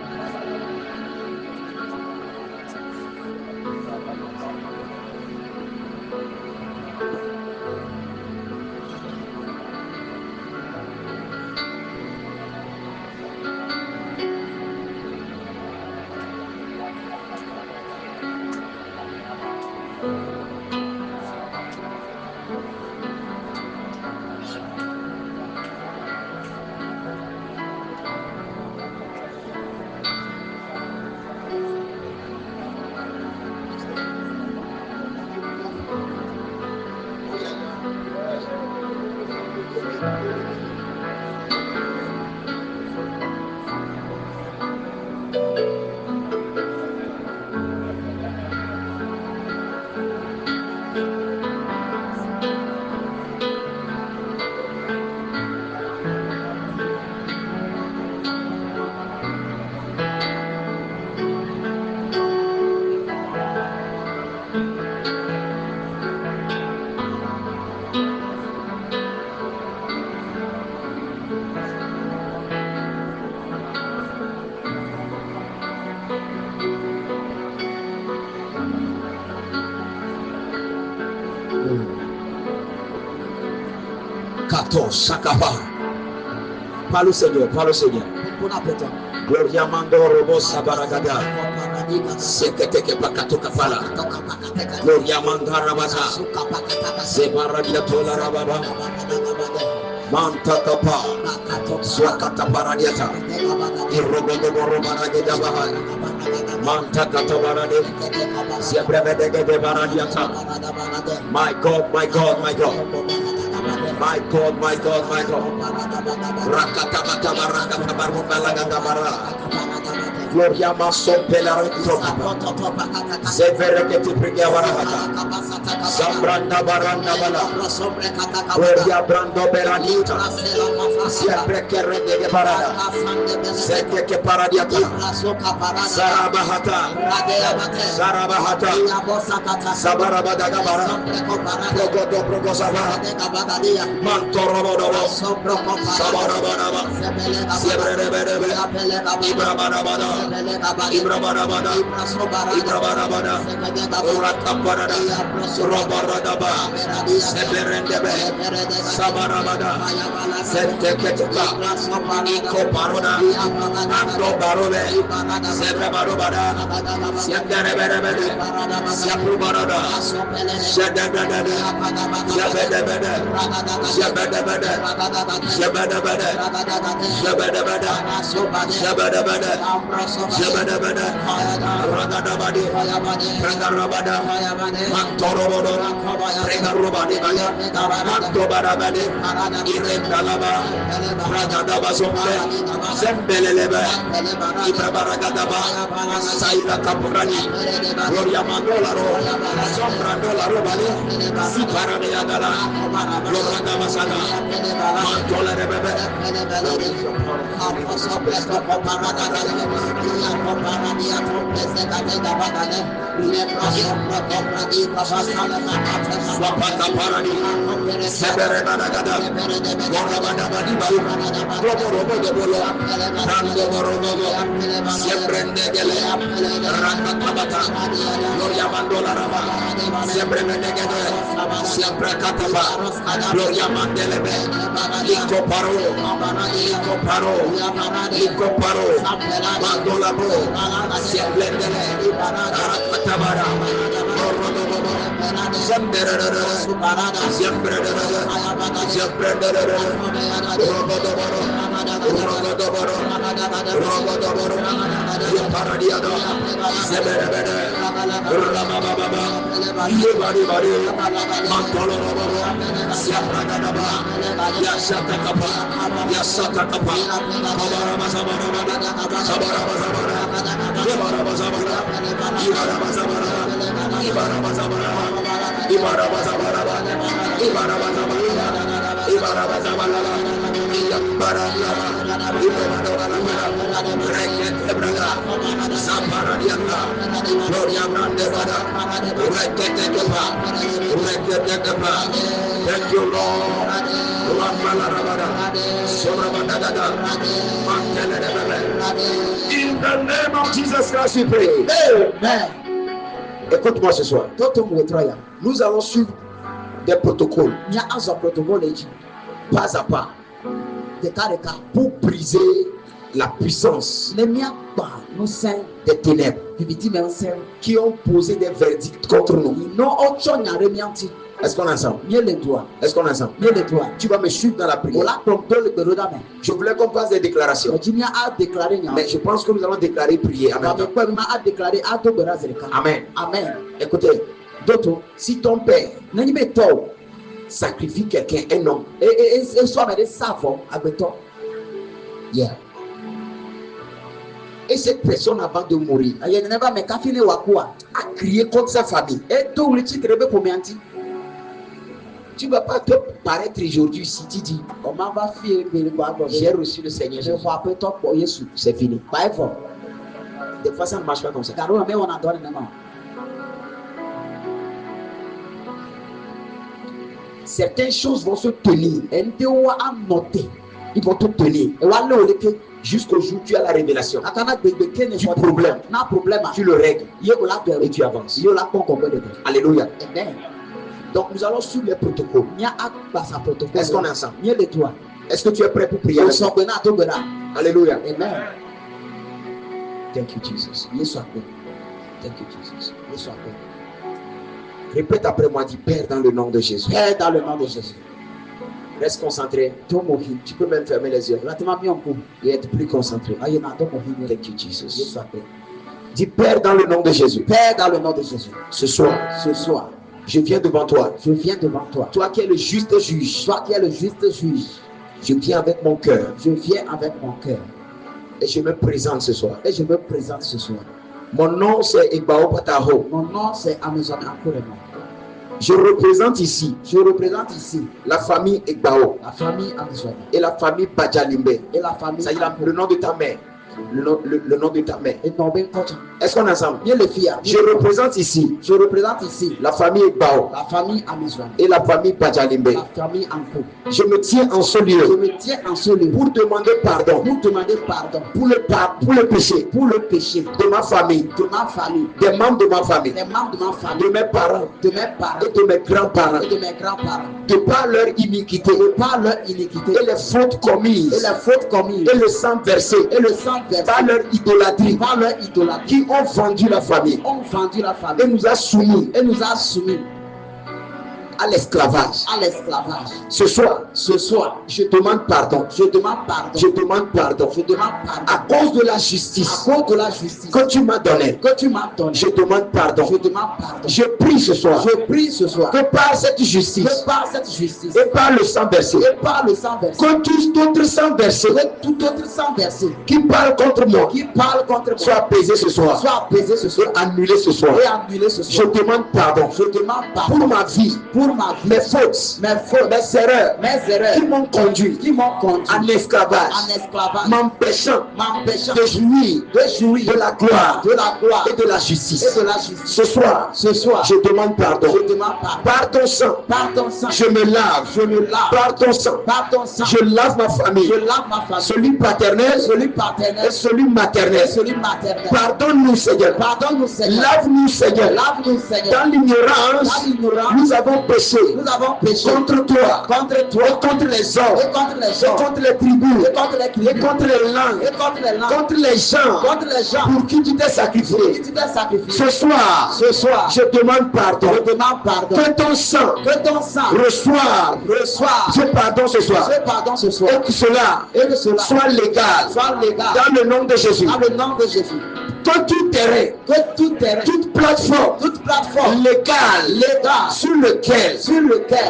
Sakapa. Parle au Seigneur, parle au Seigneur. Gloria Mandoro Bossa Baragada. Sekete Pakato Kapala. Gloria Mandara Baza. Sebaradia Tola Rababa. Manta Kapa. Swakata Baradiata. Irogodo Borobaragada Baha. Manta Katabarade. Sebrevede de Baradiata. My God, my God, my God. My God, my God, my God. Rakatabata Barakatabarubalagadabara. Gloria maso pelaretro. Zevere che ti preghiamo Zambranda baranda bala. Gloria brando beranita. Siempre che rende che parada. Sente che paradiata. Sarabahata. Sarabahata. Sabarabada gabara. Progodo progosava. Manto robodobo. Sabarabadaba. Siebrebe. Ibrabarabada. Ibrabarabada. Ibrabarabada. Urakaparada. Robaradaba. Seberendebe. Sabarabada. Senteketeka. Iko paroda. Ando barole. Sebrabarobada. Sienderebede. Siaprubarada. Shedebede. Shebedebede. Shebedebede. Shebedebede. Shebedebede. Shebedebede. Shebedebede. Ragadabadi. Ragarabada. Mantorobodo. Regarobadi. Mantobarabade. Irendalaba. Ragadabazombe. Zembelelebe. Ibrabaragadaba. Saila Kapurani. Gloria Mandolaro. Sombrandolaro Bale. Siparade Yagala. Gloria Damasada. Mantolerebebe. Swapata Parani. Seberebanagada. Gorabadabadiba. Globorobodo. Randoborobodo. Siembrendegele. Randatabata. Gloria Mandolaraba. Siembrendegele. Siembrekataba. Gloria Mandelebe. Liko Paro. Liko Paro. Liko Paro. Mandolabo. Siembrendele. Arakatabara. Gorobodo. Siembrendele. Siembrendele. Siembrendele. Rogodoboro. Rogodoboro. Rogodoboro. Paradiado. Seberebede. Ramababa. Yebari. Mantolorobo. Siapragadaba. Yasatakapa. Yasatakapa. Sabarabazabara. Sabarabazabara. Ibarabazabara. Ibarabazabara. Ibarabazabara. Ibarabazabara. Ibarabazabara. Ibarabazabara. Ibarabazabara. Reketebraga. Zamparadiata. Gloria Brandevada. Reketekepa. Reketekepa. Thank you, Lord. In the name of Jesus Christ, we pray. Amen. Écoute-moi ce soir. Nous allons suivre des protocoles. Pas à pas. Pour briser la puissance des ténèbres qui ont posé des verdicts contre nous. Est-ce qu'on est ensemble? Est-ce qu'on est ensemble? Tu vas me suivre dans la prière. Je voulais qu'on fasse des déclarations. Mais je pense que nous allons déclarer prier. Amen. Amen. Écoutez, si ton père sacrifie quelqu'un, un homme, et cette personne avant de mourir a crié contre sa famille, tu ne vas pas te paraître aujourd'hui si tu dis j'ai reçu le Seigneur Jésus. C'est fini. Des fois ça ne marche pas comme ça. Certaines choses vont se tenir. Ils vont te tenir jusqu'au jour où tu as la révélation du problème. Tu le règles et tu avances. Alléluia. Amen. Donc nous allons suivre les protocoles. Est-ce qu'on est ensemble? Est-ce que tu es prêt pour prier? Alléluia. Amen. Thank you, Jesus. Thank you, Jesus. Répète après moi, dis Père dans le nom de Jésus. Père dans le nom de Jésus. Reste concentré. Tu peux même fermer les yeux et être plus concentré. Thank you, Jesus. Dis Père dans le nom de Jésus. Père dans le nom de Jésus. Ce soir, je viens devant toi. Toi qui es le juste juge. Je viens avec mon cœur. Et je me présente ce soir.
Et je me présente ce soir.
Mon nom c'est Igbao Pataho.
Mon nom c'est Amazon Akurema.
Je représente ici la famille Igbao.
La famille Amazon.
Et la famille Bajalimbe.
Et la famille.
Ça y est, le nom de ta mère. Le nom de ta mère. Est-ce qu'on est ensemble? Je représente ici la famille Igbao,
la famille Amazon
et la famille Bajalimbe.
La famille Anko.
Je me tiens en ce lieu pour demander pardon pour le péché de ma famille, des membres de ma famille, de mes parents et de mes grands-parents, de par leur iniquité et les fautes commises et le sang versé par leur idolâtrie, qui ont vendu la famille et nous a soumis à l'esclavage. Ce soir, je demande pardon. À cause de la justice que tu m'as donnée. Je demande pardon. Je prie ce soir que par cette justice et par le sang versé, que tout autre sang versé qui parle contre moi soit apaisé ce soir et annulé ce soir. Je demande pardon pour ma vie, mes fautes, mes erreurs qui m'ont conduit en esclavage, m'empêchant de jouir de la gloire et de la justice. Ce soir, je demande pardon. Par ton sang, je me lave. Par ton sang, je lave ma famille, celui paternel et celui maternel. Pardonne-nous, Seigneur. Lave-nous, Seigneur. Dans l'ignorance, nous avons péché contre toi, et contre les hommes, et contre les tribus, et contre les langues, contre les gens pour qui tu t'es sacrifié. Ce soir, je demande pardon. Que ton sang reçoive ce pardon ce soir. Et que cela soit légal dans le nom de Jésus. Que tout terrain, toute plateforme légale sur lequel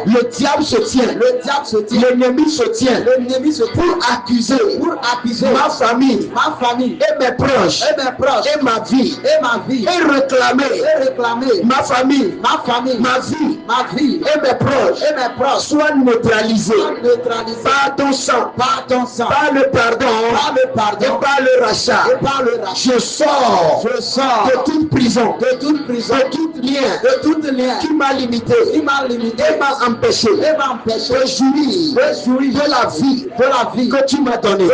le diable se tient, l'ennemi se tient pour accuser ma famille et mes proches et ma vie et réclamer ma famille, ma vie et mes proches soient neutralisés par ton sang, par le pardon et par le rachat. Je sors de toute prison, de tout lien qui m'a limité et m'a empêché de jouir de la vie que tu m'as donnée.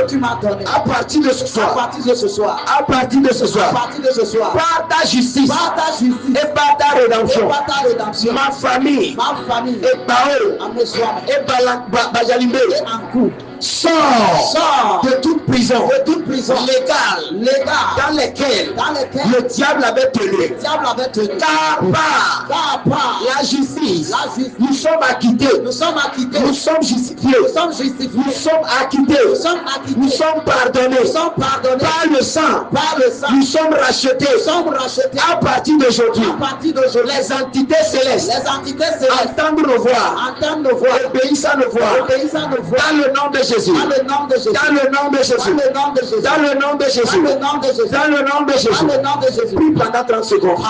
À partir de ce soir, par ta justice et par ta rédemption, ma famille et Bajalimbe sort de toute prison légale dans lesquelles le diable avait tenu. Car par la justice, nous sommes acquittés, nous sommes justifiés, nous sommes acquittés, nous sommes pardonnés par le sang, nous sommes rachetés. À partir d'aujourd'hui, les entités célestes entendent nos voix, obéissent à nos voix, dans le nom de Jésus. Dans le nom de Jésus. Dans le nom de Jésus. Dans le nom de Jésus. Dans le nom de Jésus. Dans le nom de Jésus. Dans le nom de Jésus. Prie pendant 30 secondes.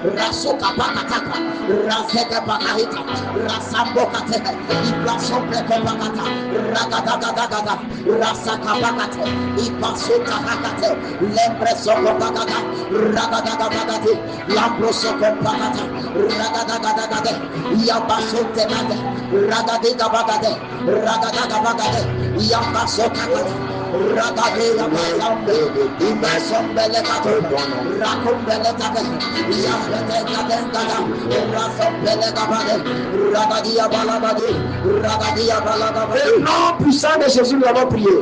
Rasoka pakataka, raseka pakahita, rasambo kateka, iplaso pleko pakata, ragadagadaga, rasaka pakate, ipasota pakate, lempresoko pakata, ragadagadaga, lambrosoko pakata, ragadagadaga, yabasote nade, ragadiga bagade, ragadagabagade, yabasoka pakate, ragadia balambe, imesombele kato, rakumbele kate,
le nom puissant de Jésus, nous avons prié.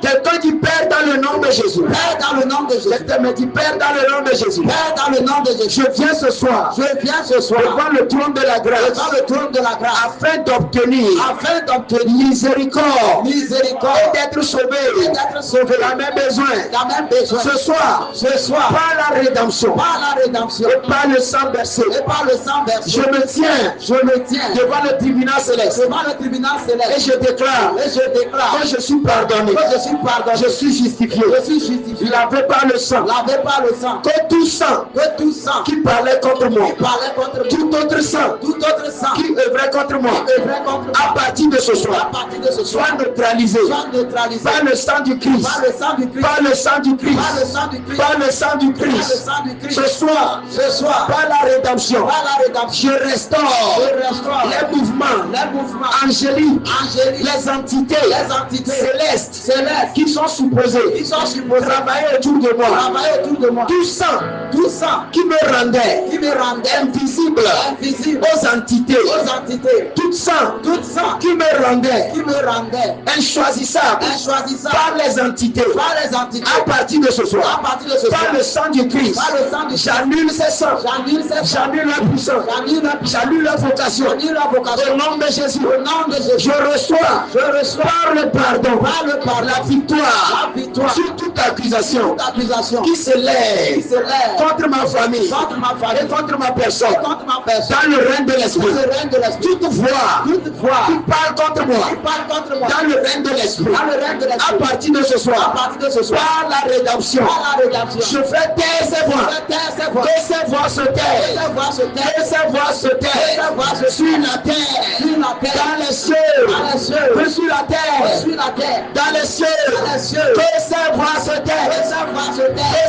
Quelqu'un dit Père dans le nom de Jésus. Quelqu'un me dit Père dans le nom de Jésus. Je viens ce soir devant le trône de la grâce afin d'obtenir miséricorde et d'être sauvé. Tu as même besoin. Ce soir, par la rédemption, et par le sang versé, je me tiens devant le tribunal céleste. Et je déclare que je suis pardonné. Je suis justifié. Lavé par le sang. Que tout sang qui parlait contre moi, tout autre sang qui œuvrait contre moi, à partir de ce soir, soit neutralisé par le sang du Christ. Par le sang du Christ. Par le sang du Christ. Ce soir, par la rédemption, je restaure les mouvements angéliques, les entités célestes qui sont supposées travailler autour de moi. Tout sang qui me rendait invisible aux entités. Tout sang qui me rendait inchoisissable par les entités. À partir de ce soir, par le sang du Christ, j'annule ces sangs, j'annule leur puissance, j'annule leur vocation. Au nom de Jésus, je reçois par le pardon, la victoire sur toute accusation qui se lève contre ma famille et contre ma personne dans le règne de l'esprit. Toute voix qui parle contre moi dans le règne de l'esprit, à partir de ce soir, par la rédemption, je fais taire ces voix. Que ces voix se taisent. Que ces voix se taisent sur la terre, dans les cieux, que sur la terre, dans les cieux, que ces voix se taisent. Que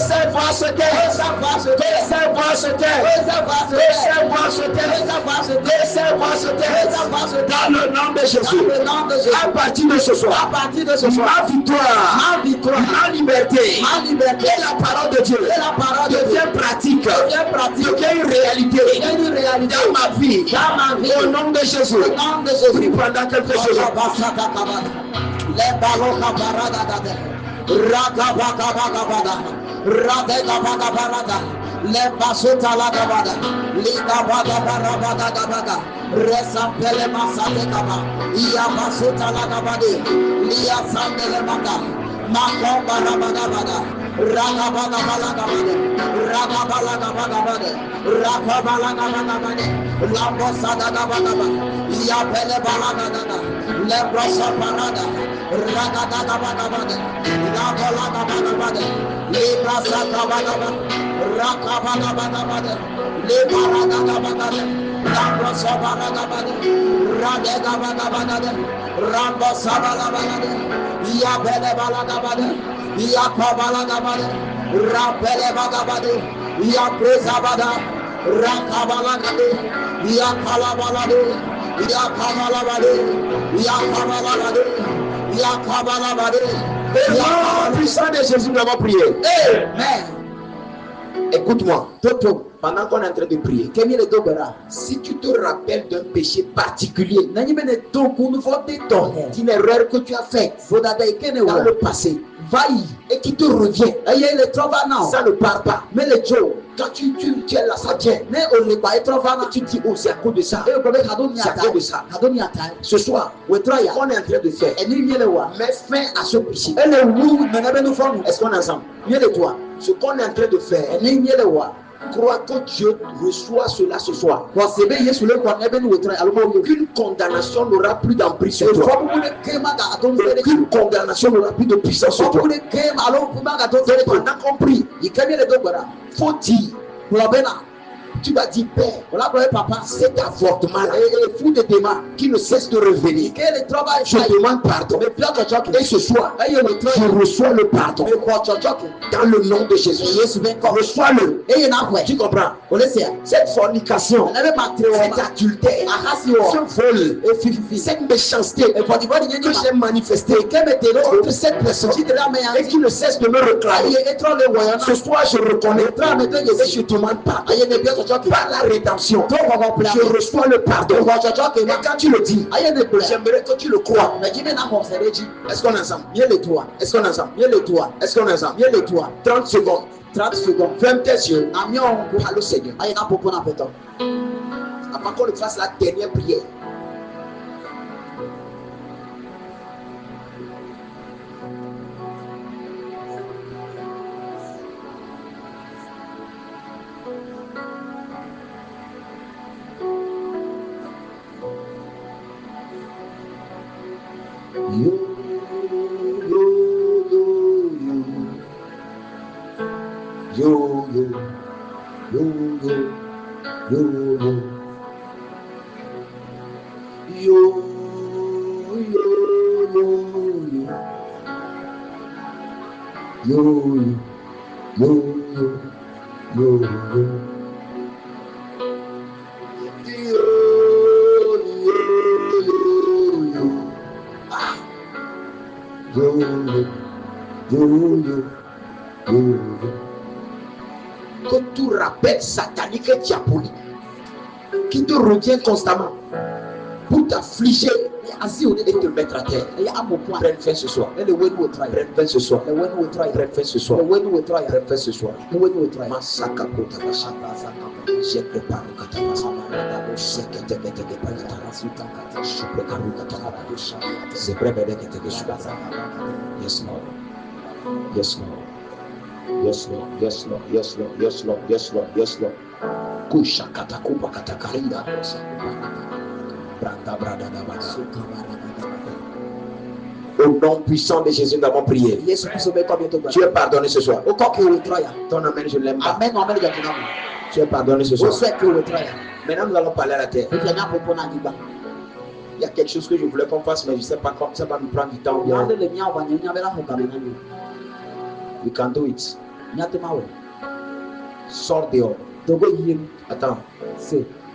ces voix se taisent. Que ces voix se taisent. Que ces voix se taisent. Que ces voix se taisent. Dans le nom de Jésus. À partir de ce soir, ma victoire, ma liberté, et la parole de Dieu devient pratique, devient une réalité dans ma vie. Au nom de Jésus. Prie pendant quelque chose. Les ballons les basota la gabada, liga bada barabada gabaga, resampele masate gaba, iya basota la gabade, liya sambele maka, mako barabada bada, ragabada balagabade, ragabala gabagabade, rakabala gabagabade, lambosada gabagaba, iya pele balagada, lebrosa parada, ragada gabagabade, labola gabagabade, librasa gabagabade. Rakabagabagabade, Lebaragabagabade, Lambrosabagabade, Radegabagabade, Rambosabalabade, Yabelebalagabade, Yakabalagabade, Rapelebagabade, Yaprezabada, Rakabalagade, Yakalabalade, Yakabalabade, Yakabalabade, Yakabalabade. Et le puissant de Jésus, nous avons prié. Amen. Écoute-moi, pendant qu'on est en train de prier, si tu te rappelles d'un péché particulier, d'une erreur que tu as faite dans le passé, et qui te revient, ça ne part pas. Mais le Joe, quand tu es là, ça tient. Mais tu dis, oh, c'est à cause de ça. C'est à cause de ça. Ce soir, on est en train de faire. Mais fin à ce péché. Est-ce qu'on est ensemble? Ce qu'on est en train de faire, crois que Dieu reçoit cela ce soir. Aucune condamnation n'aura plus d'emprise sur toi. Aucune condamnation n'aura plus de puissance sur toi. Pendant qu'on prie, faut dire, tu vas dire, Père, papa, cet avortement-là, et fou de démon qui ne cesse de revenir. Je demande pardon. Et ce soir, je reçois le pardon. Dans le nom de Jésus. Reçois-le. Tu comprends? Cette fornication, cet adultère, ce vol, cette méchanceté que j'ai manifestée contre cette personne et qui ne cesse de me réclamer. Ce soir, je reconnais et je demande pardon. Par la rédemption, je reçois le pardon. Et quand tu le dis, j'aimerais que tu le crois. Est-ce qu'on est ensemble? Est-ce qu'on est ensemble? Est-ce qu'on est ensemble? 30 secondes. 30 secondes. Ferme tes yeux. Allô Seigneur. Avant qu'on le fasse la dernière prière.
Yo, yo, yo, yo, yo, yo, yo, yo, yo, yo, yo, yo, que tout rappel satanique et diabolique qui te revient constamment pour t'affliger et te mettre à terre. Prenne fin ce soir. Prenne fin ce soir. Prenne fin ce soir. Prenne fin ce soir. Masaka kota bashaba. J'ai préparé c'est vrai que yes Lord. Yes Lord. Yes Lord. Yes Lord. Yes Lord. Yes Lord. Yes Lord. Yes Lord. Kusha katakuba katakarinda. Au nom puissant de Jésus, nous avons prié. Tu es pardonné ce soir. Ton amen, je ne l'aime pas. Tu es pardonné ce soir. Maintenant, nous allons parler à la terre. Il y a quelque chose que je voulais qu'on fasse, mais je ne sais pas comment ça va nous prendre du temps. We can do it. Sors dehors. Attends.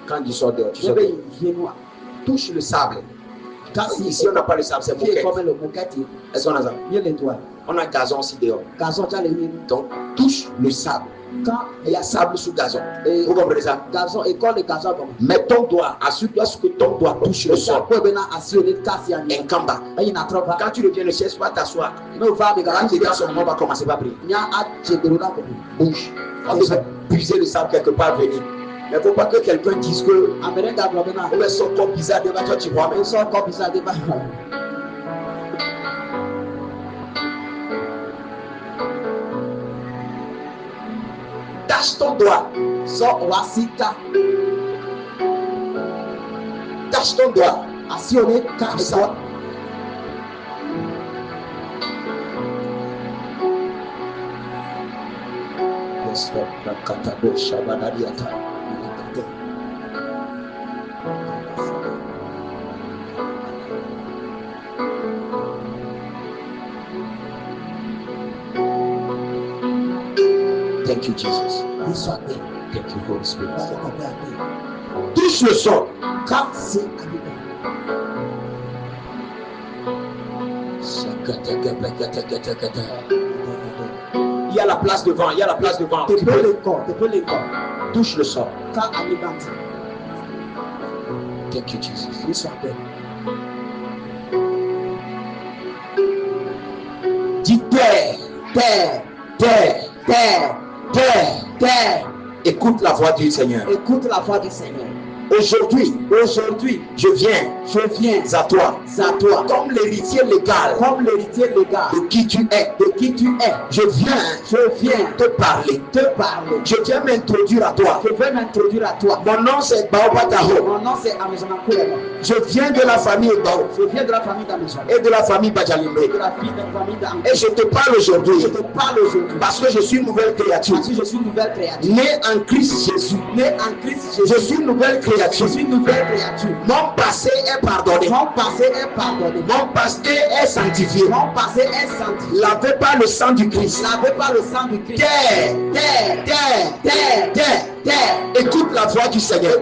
Quand tu sors dehors, tu sors dehors. Touche le sable. Quand ici on n'a pas le sable, c'est moquette. Est-ce qu'on a ça? On a gazon aussi dehors. Donc touche le sable. Quand il y a sable sous gazon, vous comprenez ça? Gazon et quand le gazon, mets ton doigt, assure-toi que ton doigt touche le sol. Quand tu reviens, ne cherche pas t'asseoir. Quand tu es dans son moment, on va commencer par prier. Bouge. On doit puiser le sable quelque part venir. Mais il ne faut pas que quelqu'un dise que son corps bizarre devant toi, tu vois. Mais son corps bizarre devant toi. Tâche ton doigt. Tâche ton doigt. Comme ça. Thank you, Jesus. Thank you, Holy Spirit. Touche le sol. Il y a la place devant. Il y a la place devant. Tu peux les corps. Touche le sol. Thank you, Jesus. Dis terre. Écoute la voix du Seigneur. Aujourd'hui, je viens à toi, comme l'héritier légal, de qui tu es, je viens te parler, je viens m'introduire à toi, mon nom c'est Baobataho, je viens de la famille Bao, et de la famille Bajalimbe, et je te parle aujourd'hui, parce que je suis une nouvelle créature, né en Christ Jésus, je suis une nouvelle créature. Mon passé est pardonné. Mon passé est sanctifié. Lavé par le sang du Christ. Écoute la voix du Seigneur.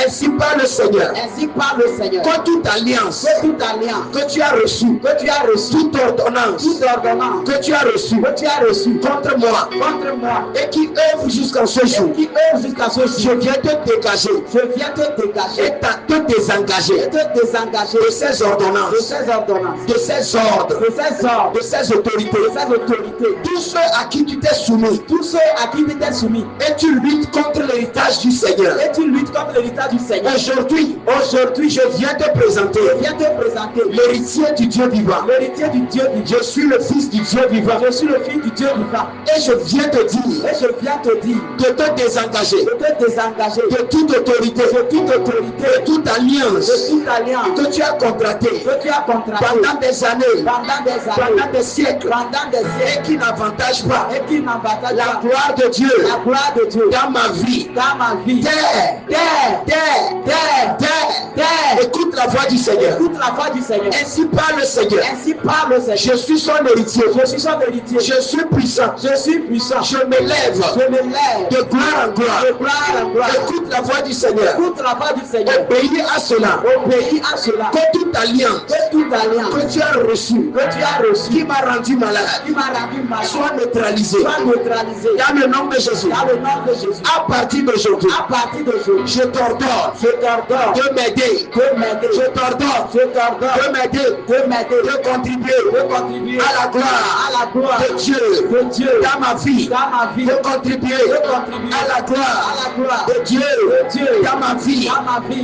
Ainsi parle le Seigneur. Que toute alliance que tu as reçue, toute ordonnance que tu as reçue contre moi et qui œuvre jusqu'à ce jour, je viens te dégager. Et te désengager de ces ordonnances, de ces ordres, de ces autorités. Tous ceux à qui tu t'es soumis, et tu luttes contre les
l'héritage du Seigneur.
Et tu luttes contre l'héritage du Seigneur.
Aujourd'hui, je viens te présenter l'héritier du Dieu vivant.
L'héritier du Dieu vivant.
Je suis le fils du Dieu vivant.
Je suis le fils du Dieu vivant.
Et je viens te dire de te désengager de toute autorité, de toute alliance que tu as contractée pendant des années, pendant des siècles, et qui n'avantage pas la gloire de Dieu dans ma vie. Écoute la voix du Seigneur. Ainsi parle le Seigneur. Je suis son héritier. Je suis puissant. Je m'élève de gloire en gloire. Écoute la voix du Seigneur. Obéis à cela. Que toute alliance que tu as reçue, qui m'a rendu malade, soit neutralisée. Dans le nom de Jésus. À partir d'aujourd'hui, je t'ordonne de m'aider. Je t'ordonne de m'aider, de contribuer à la gloire de Dieu dans ma vie. De contribuer à la gloire de Dieu dans ma vie.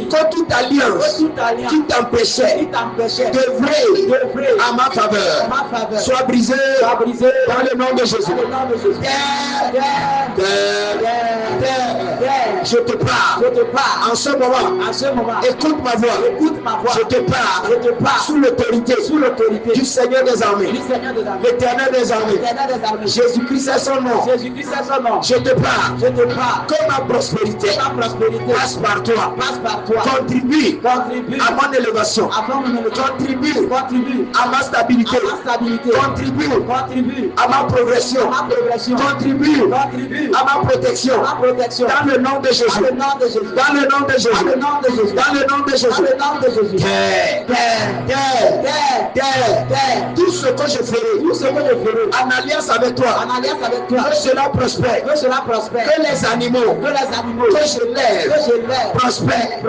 Que toute alliance qui t'empêchait d'œuvrer à ma faveur soit brisée dans le nom de Jésus. Je te parle en ce moment. Écoute ma voix. Je te parle sous l'autorité du Seigneur des armées, l'Éternel des armées. Jésus-Christ est son nom. Je te parle que ma prospérité passe par toi. Contribue à mon élévation. Contribue à ma stabilité. Contribue à ma progression. Contribue à ma protection. Dans le nom de Jésus. Dans le nom de Jésus. Dans le nom de Jésus. Tout ce que je ferai en alliance avec toi, que cela prospère. Que les animaux que je lève prospèrent.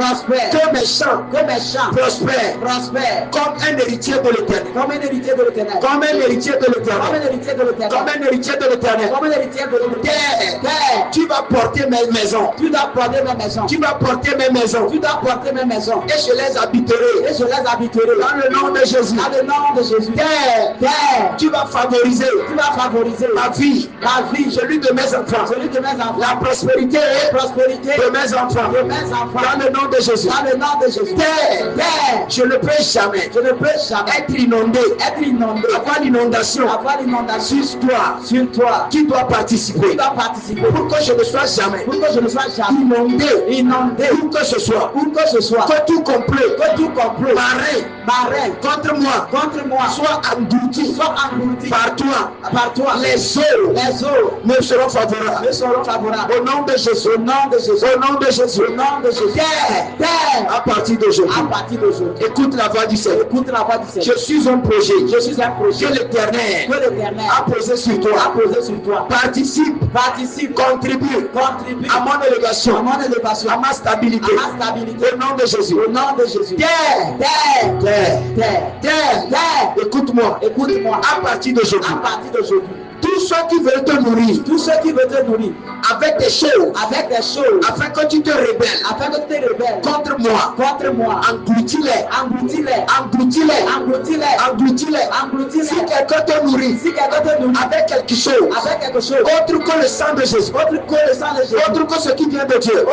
Que mes champs prospèrent. Comme un héritier de l'Éternel. Comme un héritier de l'Éternel. Tu vas porter mes maisons. Tu vas porter mes maisons. Et je les habiterai. Dans le nom de Jésus. Tu vas favoriser ma vie. Celui de mes enfants. La prospérité de mes enfants. Dans le nom de Jésus. Je ne peux jamais être inondé. Avoir l'inondation sur toi. Qui doit participer. Pour que je ne sois jamais inondé. Où que ce soit. Que tout complot. Marin. Contre moi. Soit englouti. Par toi. Les eaux me seront favorables. Au nom de Jésus. À partir d'aujourd'hui. Écoute la voix du Seigneur. Je suis un projet. Que l'Éternel a posé sur toi. Participe. Contribue à mon élévation. À ma stabilité. Au nom de Jésus. Écoute-moi. À partir d'aujourd'hui. Tous ceux qui veulent te nourrir, avec des choses, afin que tu te rebelles, contre moi, engloutis-les. Si quelqu'un te nourrit, avec quelque chose, autre que le sang de Jésus, autre que ce qui vient de Dieu,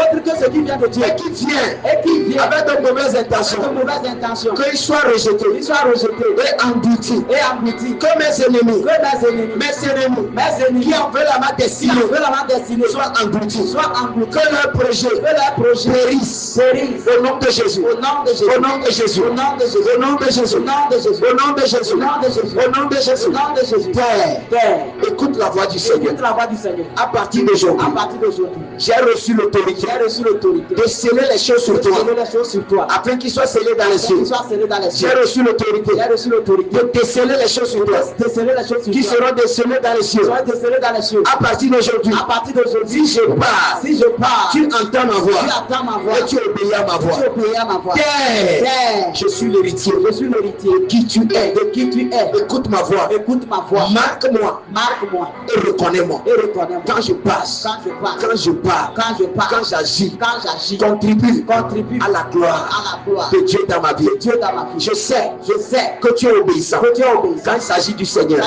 et qui vient avec de mauvaises intentions, qu'il soit rejeté, et englouti, que mes ennemis, qui en veulent à ma destinée, soit engloutis, que leur projet périsse au nom de Jésus. Écoute la voix du Seigneur. À partir d'aujourd'hui, j'ai reçu l'autorité de sceller les choses sur toi, afin qu'ils soient scellés dans les cieux. J'ai reçu l'autorité de déceler les choses sur toi, qui seront décelées dans les cieux. À partir d'aujourd'hui,
aujourd'hui,
si je pars, tu entends ma voix, et tu obéis à ma voix. Terre, je suis l'héritier, de qui tu es, écoute ma voix, marque-moi, et reconnais-moi. Quand je passe, quand je pars, quand j'agis, contribue à la gloire de Dieu dans ma vie. Je sais que tu es obéissant quand il s'agit du Seigneur.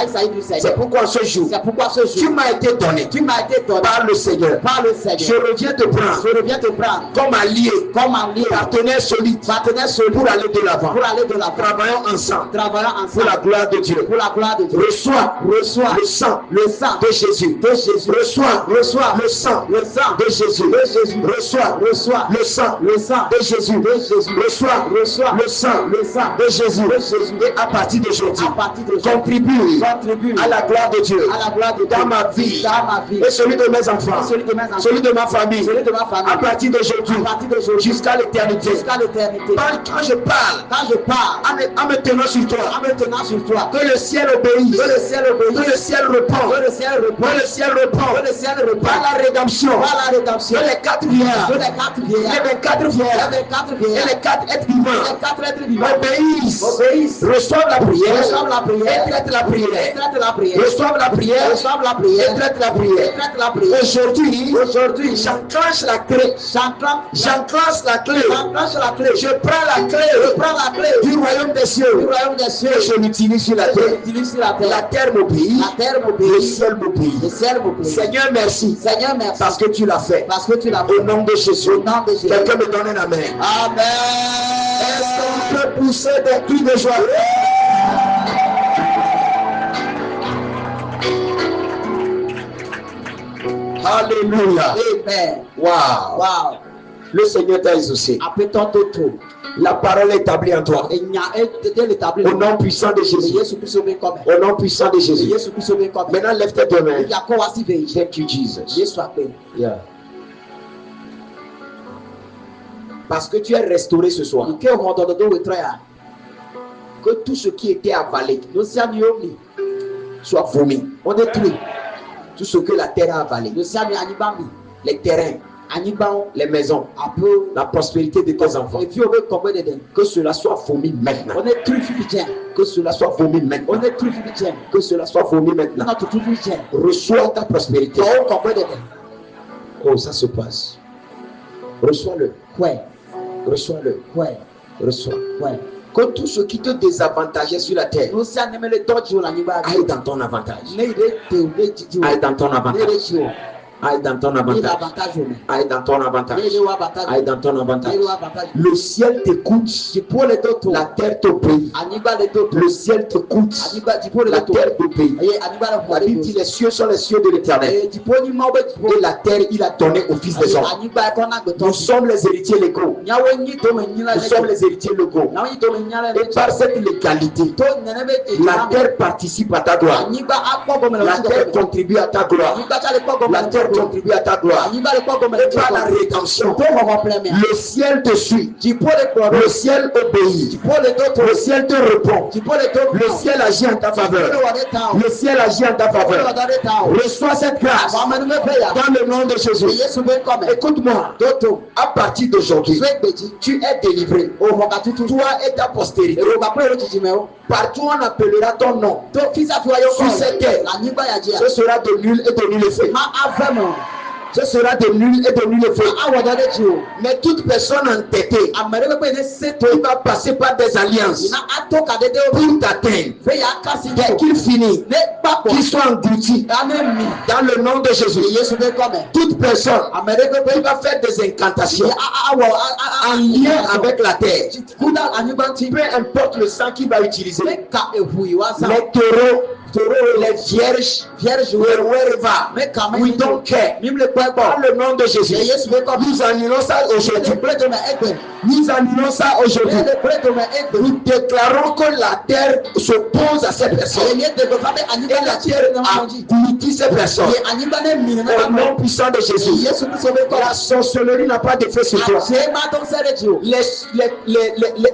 C'est pourquoi ce jour, tu m'as été donné par le Seigneur. Je reviens te prendre comme allié, partenaire solide pour aller de l'avant. Travaillons ensemble pour la gloire de Dieu. Reçois le sang de Jésus. Reçois le sang de Jésus. Reçois le sang de Jésus. Reçois le sang de Jésus. Et à partir d'aujourd'hui, contribue à la gloire de Dieu dans ma vie et celui de mes enfants, celui de ma famille, à partir d'aujourd'hui jusqu'à l'éternité. Quand je parle en me tenant sur toi, que le ciel obéisse, que le ciel répond, par la rédemption, que les 4 vieillards, les 24 vieillards et les 4 êtres vivants obéissent, reçoivent la prière et traitent la prière, reçoivent la prière et traitent la prière. Aujourd'hui, j'enclenche la clé, je prends la clé du royaume des cieux, et je l'utilise sur la terre. La terre m'obéit, le ciel m'obéit. Seigneur, merci parce que tu l'as fait. Au nom de Jésus, quelqu'un me donne un amen.
Amen.
Est-ce qu'on peut pousser des cris de joie? Alléluia.
Amen.
Wow. Le Seigneur t'a exaucé. La parole est établie en toi. Au nom puissant de Jésus. Au nom puissant de Jésus. Maintenant, lève tes deux mains. Thank you, Jesus. Yeah. Parce que tu es restauré ce soir. Que tout ce qui était avalé soit vomi. On détruit tout ce que la terre a avalé. Les terrains, les maisons, la prospérité de tes enfants. Que cela soit vomi maintenant. Que cela soit vomi maintenant. Que cela soit vomi maintenant. Reçois ta prospérité. Oh, ça se passe. Reçois-le. Reçois-le. Reçois. Que tout ce qui te désavantageait sur la terre aille dans ton avantage. Aille dans ton avantage. Aille dans ton avantage. Aille dans ton avantage. Aille dans ton avantage. Le ciel t'écoute. La terre t'obéit. Le ciel t'écoute. La terre t'obéit. La Bible dit les cieux sont les cieux de l'Éternel. Et la terre, il a donné au Fils des hommes. Nous sommes les héritiers légaux. Nous sommes les héritiers légaux. Et par cette légalité, la terre participe à ta gloire. La terre contribue à ta gloire. La terre contribue à ta gloire. Et par la rédemption, le ciel te suit. Le ciel obéit. Le ciel te répond. Le ciel agit en ta faveur. Le ciel agit en ta faveur. Reçois cette grâce dans le nom de Jésus. Écoute-moi. À partir d'aujourd'hui, tu es délivré. Toi et ta postérité. Partout on appellera ton nom. Sur cette terre, ce sera de nul et de nul effet. Ce sera de nul et de nul effet. Mais toute personne entêtée qui va passer par des alliances pour t'atteindre, dès qu'il finit, qu'il soit englouti dans le nom de Jésus. Toute personne qui va faire des incantations en lien avec la terre, peu importe le sang qu'il va utiliser, les taureaux, les vierges, wherever, we don't care. Par le nom de Jésus, nous annulons ça aujourd'hui. Nous annulons ça aujourd'hui. Nous déclarons que la terre s'oppose à ces personnes. Et la terre engloutit ces personnes. Au nom puissant de Jésus. La sorcellerie n'a pas d'effet sur toi.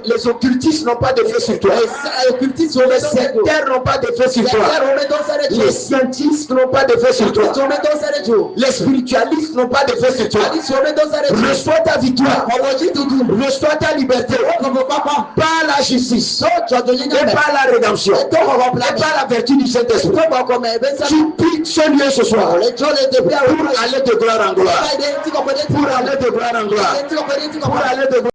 Les occultistes n'ont pas d'effet sur toi. Les sectaires n'ont pas d'effet sur toi. Les scientifiques n'ont pas d'effet sur toi. Les spiritualistes n'ont pas d'effet sur toi. Reçois ta victoire. Reçois ta liberté. Par la justice. Et par la rédemption. Et par la vertu du Saint-Esprit. Tu quittes ce lieu ce soir. Pour aller de gloire en gloire. Pour aller de gloire en gloire. Pour aller de gloire